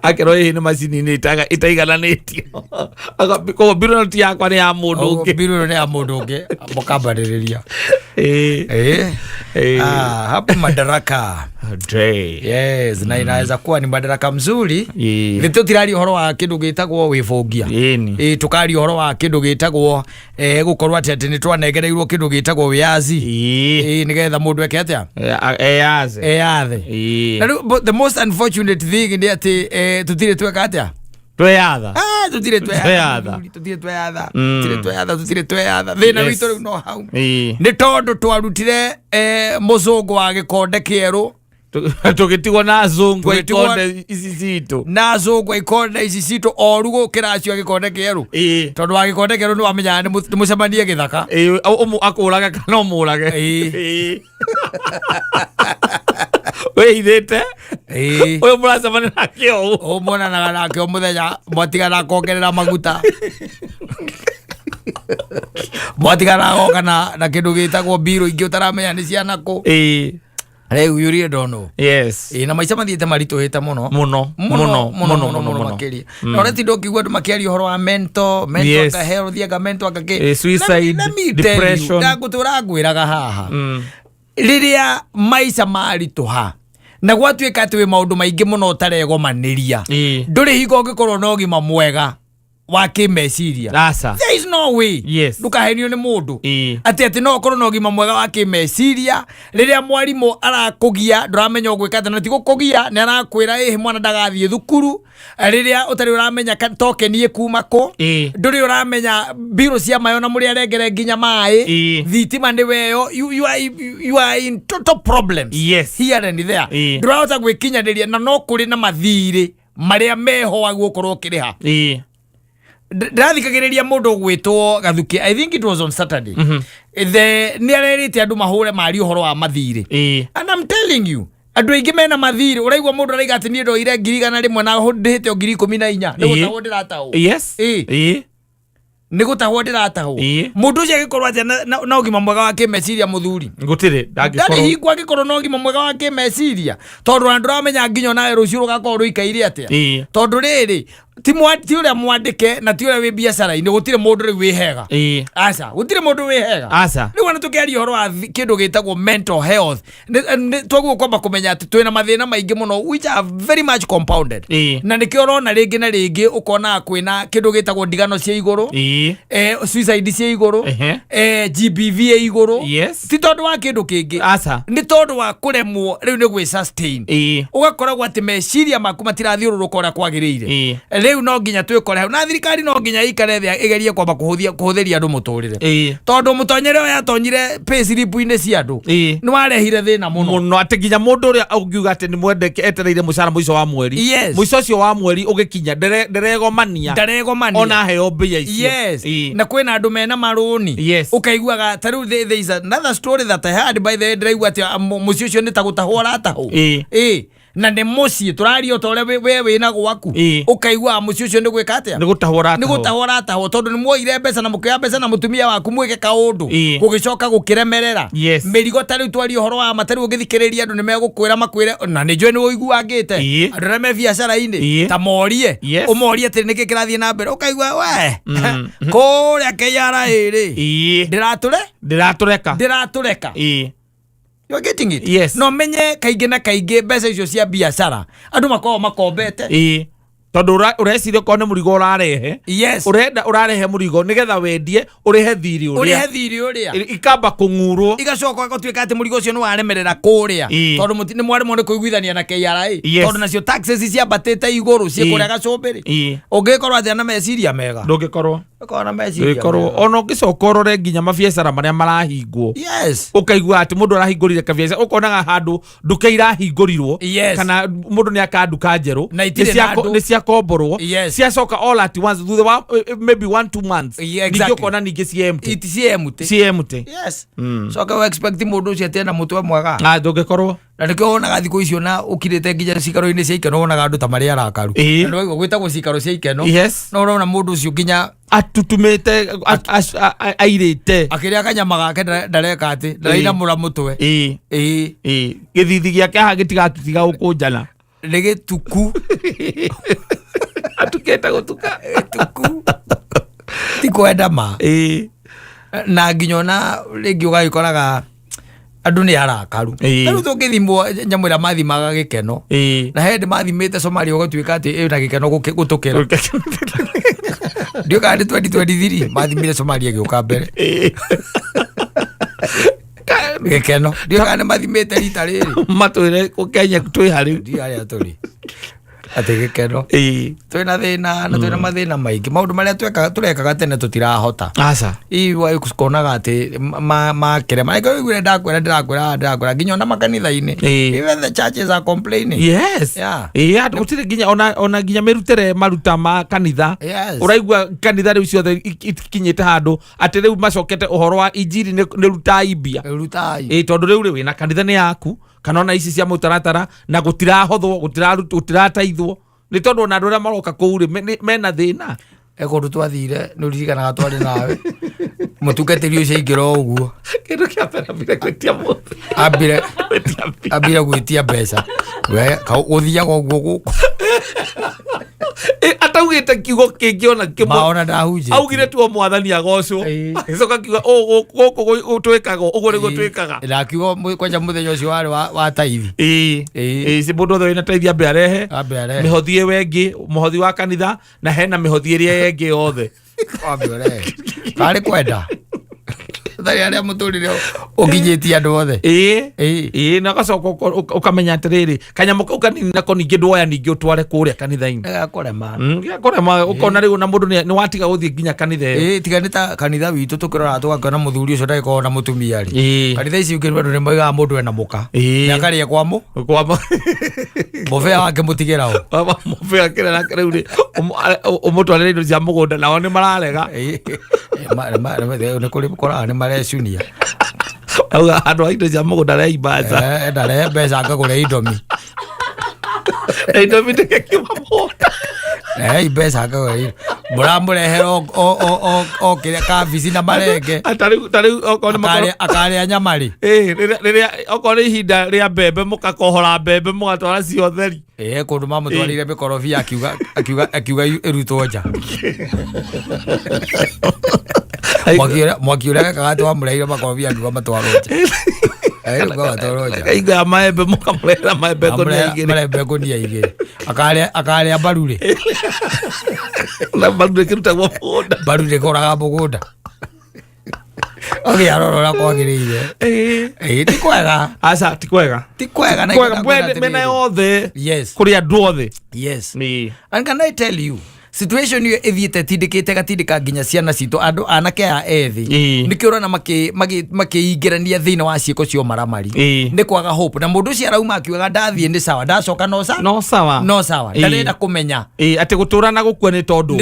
akero ni macini ni itaigananitio ko biro ti yakwa ni ya mundu ungi biro ni ya mundu ungi mukambariria hapo madaraka yes na inaweza kuwa ni madaraka mzuri nito tirari uhoro wa kindu gitagwo wifungia tukari uhoro wa kindu gitagwo gukorwa ati ni twanegereirwo kindu gitagwo wiazi nigetha mundu eke atia eyathe the most unfortunate thing ni ati tutire tweka atia tweyatha tutire tweyatha thina witu no hau ni tondu twarutire muzungu wa gikonde kieru tugitigwo na azungu ikonde ici citu na azungu ikonde ici citu oru gukira acio gikonde kieru tondu wa gikonde kieru ni wamenya ni mucemanie githaka akuraga kana umurage weithite uyu muracemania nakio umonanaga nakio muthenya mwatigana kongerera maguta mwatigana goka na kindu gitagwo mbiro ingi utaramenya ni ciana ku Reu yuri dono. Yes. Na maica mathiete marituhite muno. Muno. Makiria. Na reti ndoki gwa makiari horo wa mental ka health ya mental ka ke. Suicide, depression. Ndagutura ngwiraga haha. Riria maica marituha. Na gwatuika ati we maundu maingi muno utaregomaniria. Nduri hingo ngikorwo no gima mwega wa kimeciria. There is no way. Yes. Ndukahenio ni mundu. Ati no korwo no gima mwega wa kimeciria riria mwarimu arakugia nduramenya gwika na ti gukugia ni arakwira mwana ndagathie thukuru riria utari uramenya tokenie kuma ko nduri uramenya biro cia mayo na muri arengere nginya mai thitima ni weyo you are in total problems. Yes. Here and there. Ndurahota gwikinyaniria na no kuri na mathiri maria meho wa gukorwo kiriha. Ndathikagiriria mundu gwitwo Gathuki. I think it was on Saturday. Ni arerite andu mahure mari uhoro wa mathiri. And I'm telling you, andu aingi mena mathiri uraigwa mundu araiga ati ni ndoire 100 na ndihite 14,000 ni gutahwo ndirataho. Yes. Ni gutahwo ndirataho. Mundu ucio agikorwo ati na ugima mwega wa kimeciria muthuri ngutire ndagikorwo hingo agikorwo na ugima mwega wa kimeciria tondu andu ramenya nginyo nawe rucio rugakorwo ruikaire atia tondu riri ti uria mwandike na ti uria wi biacara-ini gutire mundu ri wihega aca gutire mundu wihega riu wana tukiaria horo wa kindu gitagwo mental health twaguo kwamba kumenya ati twina mathina maingi muno which are very much compounded na nikio urona ringi na ringi ukona kwina kindu gitagwo ndigano cia iguru suicide cia iguru GBV ya iguru ti tondu wa kindu kingi ni tondu wa kuremwo riu ni gwi sustain ugakoragwo ati meciria maku matirathiururuka uria kwagirire riu no nginya twikore na thirikari no nginya ikare thia igerie kwamba kuhuthiria andu muturire tondu mutonyere we atonyire pay slip-ini cia andu ni warehire thina muno ati nginya mundu uria augiuga ati ni mwendeke etereire mucara muico wa mweri muico ucio wa mweri ugikinya nderegomania ona heo mbia icio na kwina andu mena maruni ukaiguaga taru there is another story that I heard by the way ndiraigua ati muico ucio ni ta gutahwo arataho na ne muci turario tore we wina gwaku ukaigua muci ucio ni gwika atia ni gutahora ataho tondu ni muoire mbeca na mukia mbeca na mutumia waku mwike kaundu gugicoka gukiremerera mirigo tari twario horo wa matari ugithikiriria andu ni megukwira makwire na ni njwe ni uiguangite andu na me biacara-ini ta morie umorie ati niki kirathie na mbere ukaigua we kuria KRA ri ndiratureka you are getting it. Yes. No menye kaige na kaige mbeca icio cia biacara andu makorwo makombete tondu ureciria ko ni murigo urarehe urenda urarehe murigo nigetha wendie urihe thiri uria ikamba kungurwo igacoka gutwika ati murigo ucio ni waremerera kuria tondu ni mwarimo ni kuiguithania na KRA tondu nacio taxes cia batete iguru cia kuria gacumbiri ungikorwo ati na meciria mega ndungikorwo ona ungicoka urore nginya mabiacara maria marahingwo ukaigua ati mundu arahingurire kabiacara ukonaga handu nduka irahingũrirwo kana mundu ni akanduka njeru ni cia komborwo ciacoka all at once thutha wa maybe 1-2 months ningĩ ukona ningĩ ciemute coka we expect mundu ucio atena mutwe mwega ndũngĩkorwo na nikio wonaga thikũ icio na ukirite nginya cikaro-ini cia ikeno wonaga andu ta maria arakaru andu waigua gwitagwo cikaro cia ikeno no urona mundu ucio nginya atutumite airite akiria kanyama gake ndareka ati ndarainamura mutwe githithi giake ha gitigatiga ukunjana ni gituku atuketa gutuka tuku tikwenda ma na nginyona ringi ugagikoraga andu ni arakaru riu tungithimwo nyamwira mathimaga gikeno na hindi mathimite Somalia ugatuika ati na gikeno gutukira ndio kandi 2023 mathimire Somalia giuka mbere gikeno ndio kandi mathimite rita riri matwire ku Kenya twi hari ndio aria turi atigikeno twina thina na twina mathina maingi maundu maria turekaga tene tutirahota aca iwa ikuskonaga ati makire maiko igure ndakwira nginya ona makanitha-ini even the churches are complaining. Yes, gutire nginya ona nginya mirutere maruta ma kanitha uraigua kanitha riu ciothe ikinyite handu ati riu macokete uhoro wa injiri ni rutai mbia tondu riu wina kanitha ni yaku kana ona ici cia mutaratara na gutirahothwo gutirataithwo ni tondu ona andu aria maroka kuu ri mena thina ekondu twathire ni uririkanaga twari nawe mutungatiri ucio ingiro uguo kindu kia mbere gwitia muthi ambire gwitia mbeca we uthiaga uguo guku ataugite kiugo kingi ona kimwe maona ndahunjia augire tu mwathani agocwo icoka kiuga guku twikaga uguo nigu twikaga na kiugo kwanja muthenya ucio wari wa taithi si mundu othe wina taithi ambe arehe mihothie wengi muhothi wa kanitha na hena mihothi iria yengi yothe kari kwenda thari aria muturire uginyitie andu othe na gacoka ukamenya atiriri kanyamo kau kanini nako ningi nduoya ningi utware kuria kanitha-ini gakorema ukona riu na mundu ni watiga guthie nginya kanitha iyo tiga ni ta kanitha witu tukirora tugakona muthuri ucio ndagikoo na mutumia ri kanitha ici ungi andu ni moigaga mundu ena muka ni akaria kwamo mubea wake mutigira o mubea kira riu ri umutwarire indo cia mugunda nao ni mararega ni kuri koraga ni marecunia auga andu a indo cia mugunda rei mbaca ndare mbeca ngagure indomi indomi ndigekiuma mugunda mbeca ngagure muramurehera o kiria kabici na marenge tariu akaria nyamari riria okorwo ni ihinda ria mbembe mukakohora mbembe mugatwara cio theri kundu mamutwarire mikorobia akiuga irutwo nja mwaki uria gekaga ti wamureire makorobia akiuga matwarwo nja aiga maembe mukamurehera maembe ngunia igiri akaria mbaruri na mbaruri kirutagwo mugunda mbaruri koraga mugunda arora uria kwagiriire ti kwega aca ti kwega mena yothe kuri andu othe and can I tell you situation iyo ithiite tindikite gatindika nginya ciana citu andu anake a ethi nikiurana makiingirania thiini wa ciiko cio maramari ni kwaga hope na mundu cio arauma akiuga ndathie ni sawa ndacoka no sawa ndarenda kumenya ati gutura na gukua ni tondu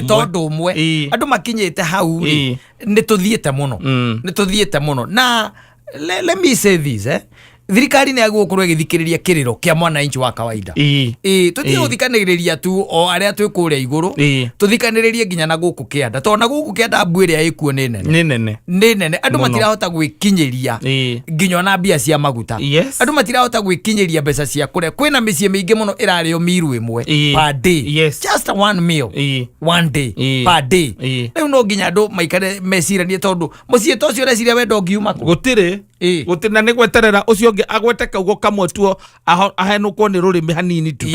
umwe andu makinyite hau ni tuthiite muno na let me say this thirikari ni agukorwo igithikiriria kiriro kia mwananchi wa kawaida tutie guthikaniria tu o aria twi kuria iguru tuthikaniririe nginya na guku kianda tona guku kianda mbu iria ikuo ni nene andu matirahota gwikinyiria nginya na mbia cia maguta andu matirahota gwikinyiria mbeca cia kuria kwina micii mingi muno irario miru imwe per day just one meal one day per day riu no nginya andu maikare meciranie tondu mucii tocio reciria wendo ngiuma gutire na ni gweterera ucio agwete kaugo kamwe tuo ahenukwo ni rurimi hanini tu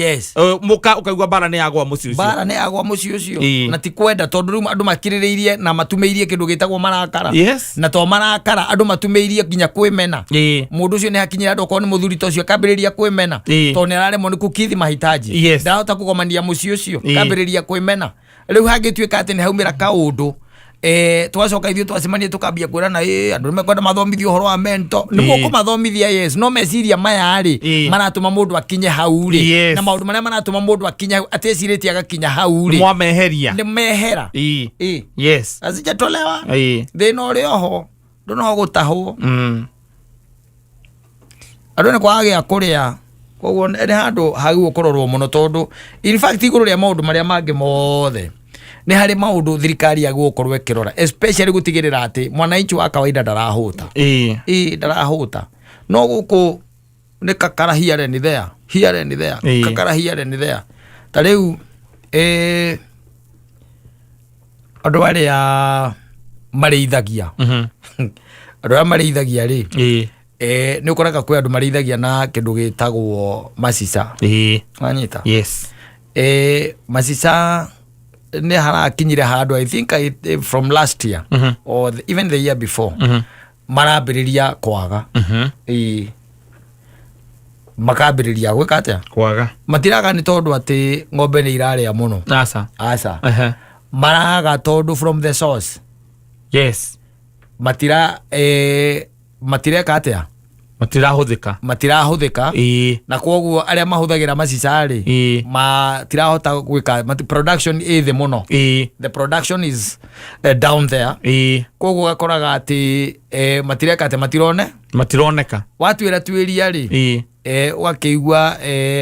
muka ukaigua bara ni agwa muci ucio na ti kwenda tondu riu andu makiririirie na matumeirie kindu gitagwo marakara na to marakara andu matumeirie nginya kwimena mundu ucio ni hakinyira andu ko ni muthuri tocio kambiriria kwimena to ni araremwo ni kukithi mahitaji ndahota kugomania muci ucio kambiriria kwimena riu hangituika ati ni haumira kaundu twacoka ithuĩ twacemania tukambia kwĩrana andũ nĩmekwenda mathomithio ũhoro wa mento nĩguo kũmathomithia no meciria maya rĩ maratũma mũndũ akinye hau rĩ na maũndũ marĩa maratũma mũndũ akinye atecirĩtie agakinya hau rĩ mwameheria nĩ mehera asijatolewa thĩna ũrĩ oho ndũno gũtahwo andũ nĩ kwaga gĩa kũrĩa koguo nĩ handũ hagĩrĩirwo kũrorwo mũno tondũ in fact igũrũ rĩa maũndũ marĩa mangĩ mothe ni hari maundu thirikari ya gukorwo ikirora especially gutigirira ati mwananchi wa kawaida ndarahuta ndarahuta no guku ni kakara here and there kakara here and there ta riu andu aria mareithagia andu aria mareithagia ri ni ukoraga kwi andu mareithagia na kindu gitagwo macisa wanyita macisa ne harakinyire handu I think from last year or even the year before marambiriria kwaga makambĩrĩria gwĩka atĩa kwaga matiraga nĩ tondũ atĩ ng'ombe nĩ irarĩa mũno aca maraga tondũ from the source matireka atĩa matirahũthĩka na kwoguo arĩa mahũthagĩra macica-rĩ matirahota gwĩka production thĩ mũno the production is down there kwoguo gakoraga atĩ matireka atĩ matironeka watuĩra tuĩria-rĩ ũgakĩigua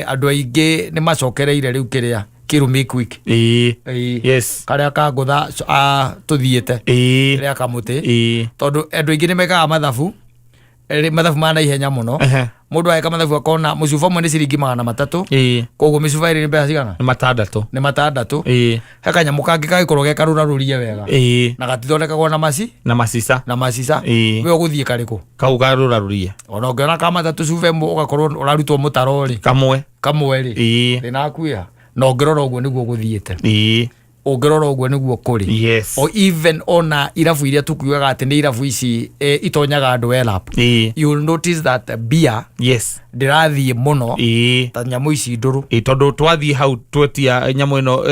andũ aingĩ nĩ macokereire rĩu kĩrĩa kĩrumi quick karĩa kangũtha tũthiĩte rĩa kamũtĩ tondũ andũ aingĩ nĩ mekaga mathabu ma naihenya mũno mũndũ ageka mathabu akona mũcuba ũmwe nĩ ciringi 300 koguo mĩcuba ĩrĩ nĩ mbeca cigana nĩ matandatũ he kanyamũ kangĩ gagĩkorwo gekarũrarũrie wega na gatithondekagwo na macica we ũgũthiĩ karĩkũ kau garũrarũrie ona ũngĩona ka matatũ cuba ĩmwe ũgakorwo ũrarutwo mũtaro-rĩ kamwe-rĩ ndĩnakuĩra na ũngĩrora ũguo nĩguo gũthiĩte ũngĩrora ũguo nĩguo kũrĩ o even ona irabu iria tukuaga atĩ nĩ irabu ici itonyaga andũ elap you'll notice that beer ndĩrathiĩ mũno ta nyamũ ici ndũrũ tondũ twathiĩ hau twetia nyamũ ĩno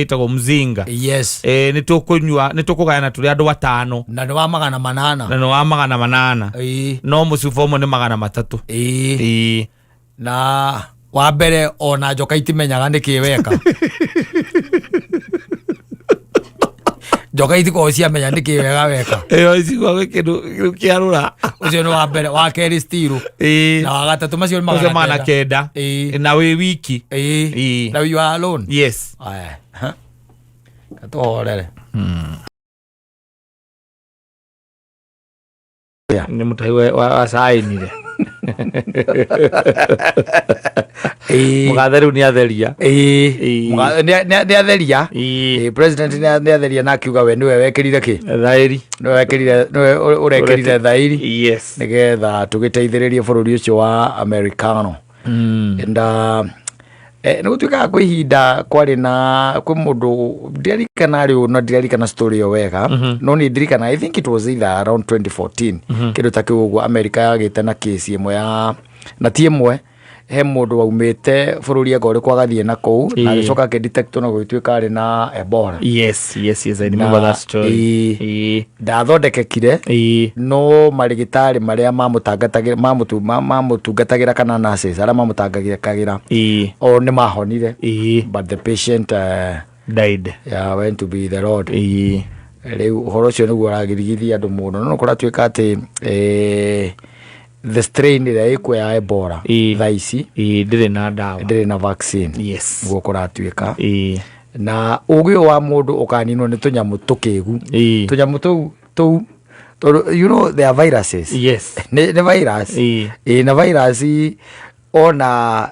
ĩtagwo mzinga nĩ tũkũgayana tũrĩ andũ 5 na nĩ wa 800 no mũcuba ũmwe nĩ 300 na wa mbere ona njoka itimenyaga nĩkĩ weka njoka itikoragwo ciamenya nĩkĩ wega weka icigua kĩndũ kĩarũra ũcio nĩ wa mbere wa kerĩ stiru na wa gatatũ macio nĩ 900 na wĩ wiki na you are alone gatuhorere nĩ mũtahi wa sainire mũgathe rĩu nĩ atheria president nĩ atheria na akiuga we nĩwe wekĩrire nĩwe ũrekĩrire thaĩri nĩgetha tũgĩteithĩrĩrie bũrũri ũcio wa Americano nĩ gũtuĩkaga kwĩ ihinda kwarĩ na kwĩ mũndũ ndirarikana rĩu na ndirarikana story ĩyo wega no nĩ ndirikana I think it was either around 2014 kĩndũ ta kĩu ũguo America yagĩte na case ĩmwe na ti ĩmwe he mũndũ waumĩte bũrũri anga ũrĩkũ agathiĩ na kũu na agĩcoka akĩdetectwo na gũgĩtuĩka arĩ na Ebola I remember that story ndathondekekire no marĩgĩtarĩ marĩa mamũtungatagĩra kana nurses arĩa mamũtangagĩra o nĩ mahonire but the patient died went to be the Lord rĩu ũhoro ũcio nĩguo ũragirigithia andũ mũno no kũratuĩka atĩ the strain ĩrĩa ĩkuo ya Ebola thaa ici ndĩrĩ na vaccine nĩguo kũratuĩka na ũgĩ wa mũndũ ũkaninwo nĩ tũnyamũ tũkĩgu tũnyamũ tũu you know they are viruses nĩ virus na virus ona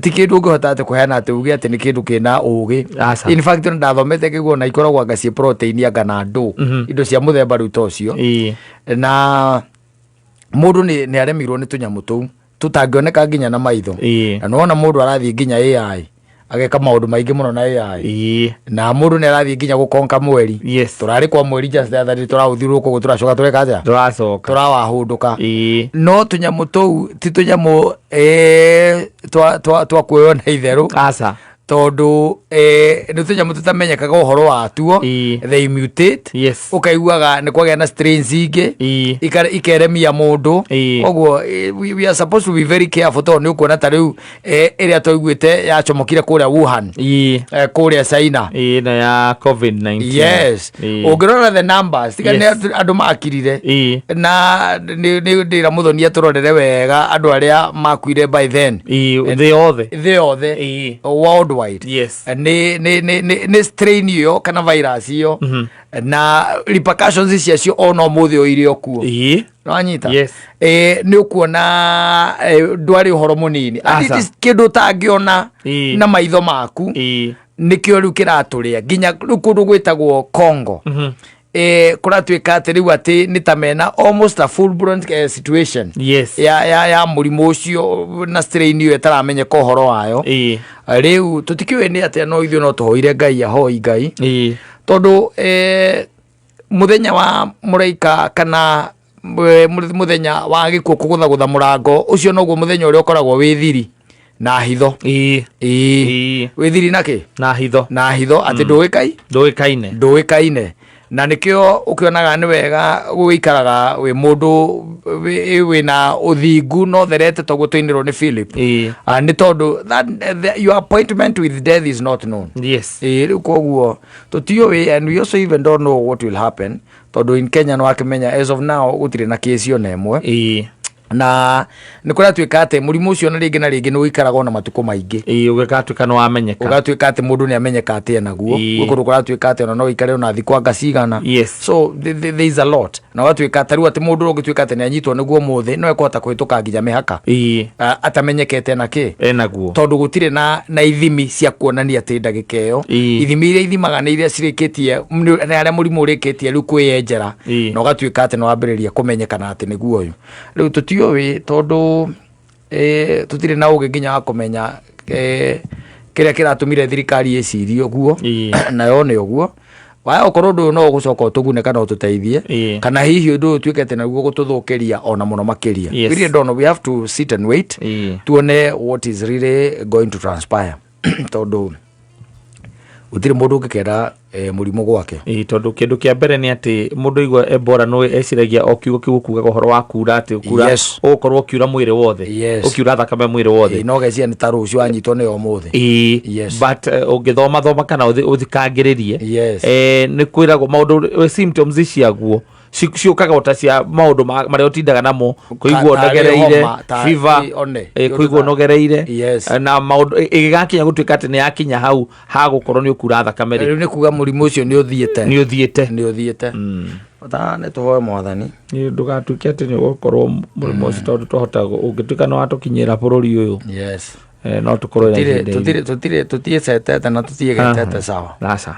ti kĩndũ ũngĩhota atĩ kũheana atĩ uge atĩ nĩ kĩndũ kĩna ũgĩ in fact ndathomete kĩguo na ikoragwo anga ciĩ protein anga na ndũ indo cia mũthemba rĩu ta ũcio na mũndũ nĩ aremirwo nĩ tũnyamũ tũu tũtangĩoneka nginya na maitho na nona mũndũ arathiĩ nginya AI ageka maũndũ maingĩ mũno na AI na mũndũ nĩ arathiĩ nginya gũkonka mweri tũrarĩ kwa mweri just the other day tũraũthiũrũrũka kũguo tũracoka tũreka atĩa tũrawahũndũka no tũnyamũ tũu ti tũnyamũ twa kuoywo na itherũ tondũ nĩ tũnyamũ tũtamenyekaga ũhoro watuo they mutate ũkaiguaga nĩ kwagĩa na strains ingĩ ikeremia mũndũ koguo we are supposed to be very careful tondũ nĩ ũkuona ta rĩu ĩrĩa twaiguĩte yacomokire kũrĩa Wuhan kũrĩa China na ya COVID-19 ũngĩrora the numbers tiga nĩ andũ makirire na nĩ ndĩra mũthonia tũrorere wega andũ arĩa makuire by then thĩ othe world nĩ strain iyo kana virus iyo na repercussions ciacio ona ũmũthĩ ũire okuo nonyita nĩ ũkuona ndwarĩ ũhoro mũnini kĩndũ ũtangĩona na maitho maku nĩkĩo rĩu kĩratũrĩa nginya rĩu kũndũ gwĩtagwo Congo kũratuĩka atĩ rĩu atĩ nĩ ta mena almost a full blown situation ya mũrimũ ũcio na strain iyo ĩtaramenyeka ũhoro wayo rĩu tũtikĩũĩ nĩ atĩa no ithuĩ no tũhoire Ngai ahoi Ngai tondũ mũthenya wa mũraika kana muthenya wa gikuo kugutha murango ucio noguo muthenya uria ukoragwo wi thiri na hitho wi thiri naki na hitho ati nduikaine na nikio ukionaga ni wega gwikaraga wi mundu wina uthingu no therete to gutoinirwo ni Philip ni tondu your appointment with death is not known. Yes. Riu koguo tutiwe, and we also even don't know what will happen tondu in Kenya no akimenya as of now gutire na case yo nemwe na nä kå ratuä atä må rimå å cio na rä ngä na rä ngä nä å ikaraga ona matukå maingä å gatuä ka nä wamenyeka å gatuä ka atä må ndå nä amenyeka atä enaguo gwä kå rå kå ratuä ka atä ona no ikare ona thikå anga cigana. So there is a lot na gatwä ka tarä u atä må ndå å ngä tuä ka atä nä anyitwo nä guo må thä no ekåhota kå hä tå ka nginya mä haka atamenyekete nakä enaguo tondå gå tirä na ithimi cia kuonania atä ndagä ka ä yo ithimi iria ithimaga nä iria cirä kä tie arä a må rimå å rä kä tie rä u kwä yenjera na å gatuä ka atä nä wambä rä ria kå menyekana atä nä guo å yå rä u tå tiå tondu tutire na uge nginya wa kumenya kiria kiratumire thirikari icirio guo na yone uguo waya okorwo ndu no gucoka utugune kana ututeithie kana hihi undu utuikete naguo gututhukiria ona muno makiria. We really don't know, we have to sit and wait tuone what is really going to transpire tondu utire mundu ngikera murimo gwake tondu kindu kia mbere ni ati mundu igwa Ebola no eciragia o kiugo kiu kuga horo wa kura ati kura ukorwo kiura mwire wothe ukiura thakame mwire wothe no gecia ni taru ucio anyitwo ni o muthe but ungithoma kana uthikangiririe ni kwiragwo maundu symptoms ciaguo ciukaga utacia maundu maria utindaga namo kuigwa nogereire fever kuigwa nogereire na maundu igigakinya gutuika ati ni yakinya hau ha gukorwo ni ukura thakame riu ni kuga murimu ucio ni uthiete ne tuhoe mwathani ni ndugatuike ati ni gukorwo murimu ucio tondu tuhota ungituika no atukinyira bururi uyu no tukorwo tutire cete na tutiegete sawa nasa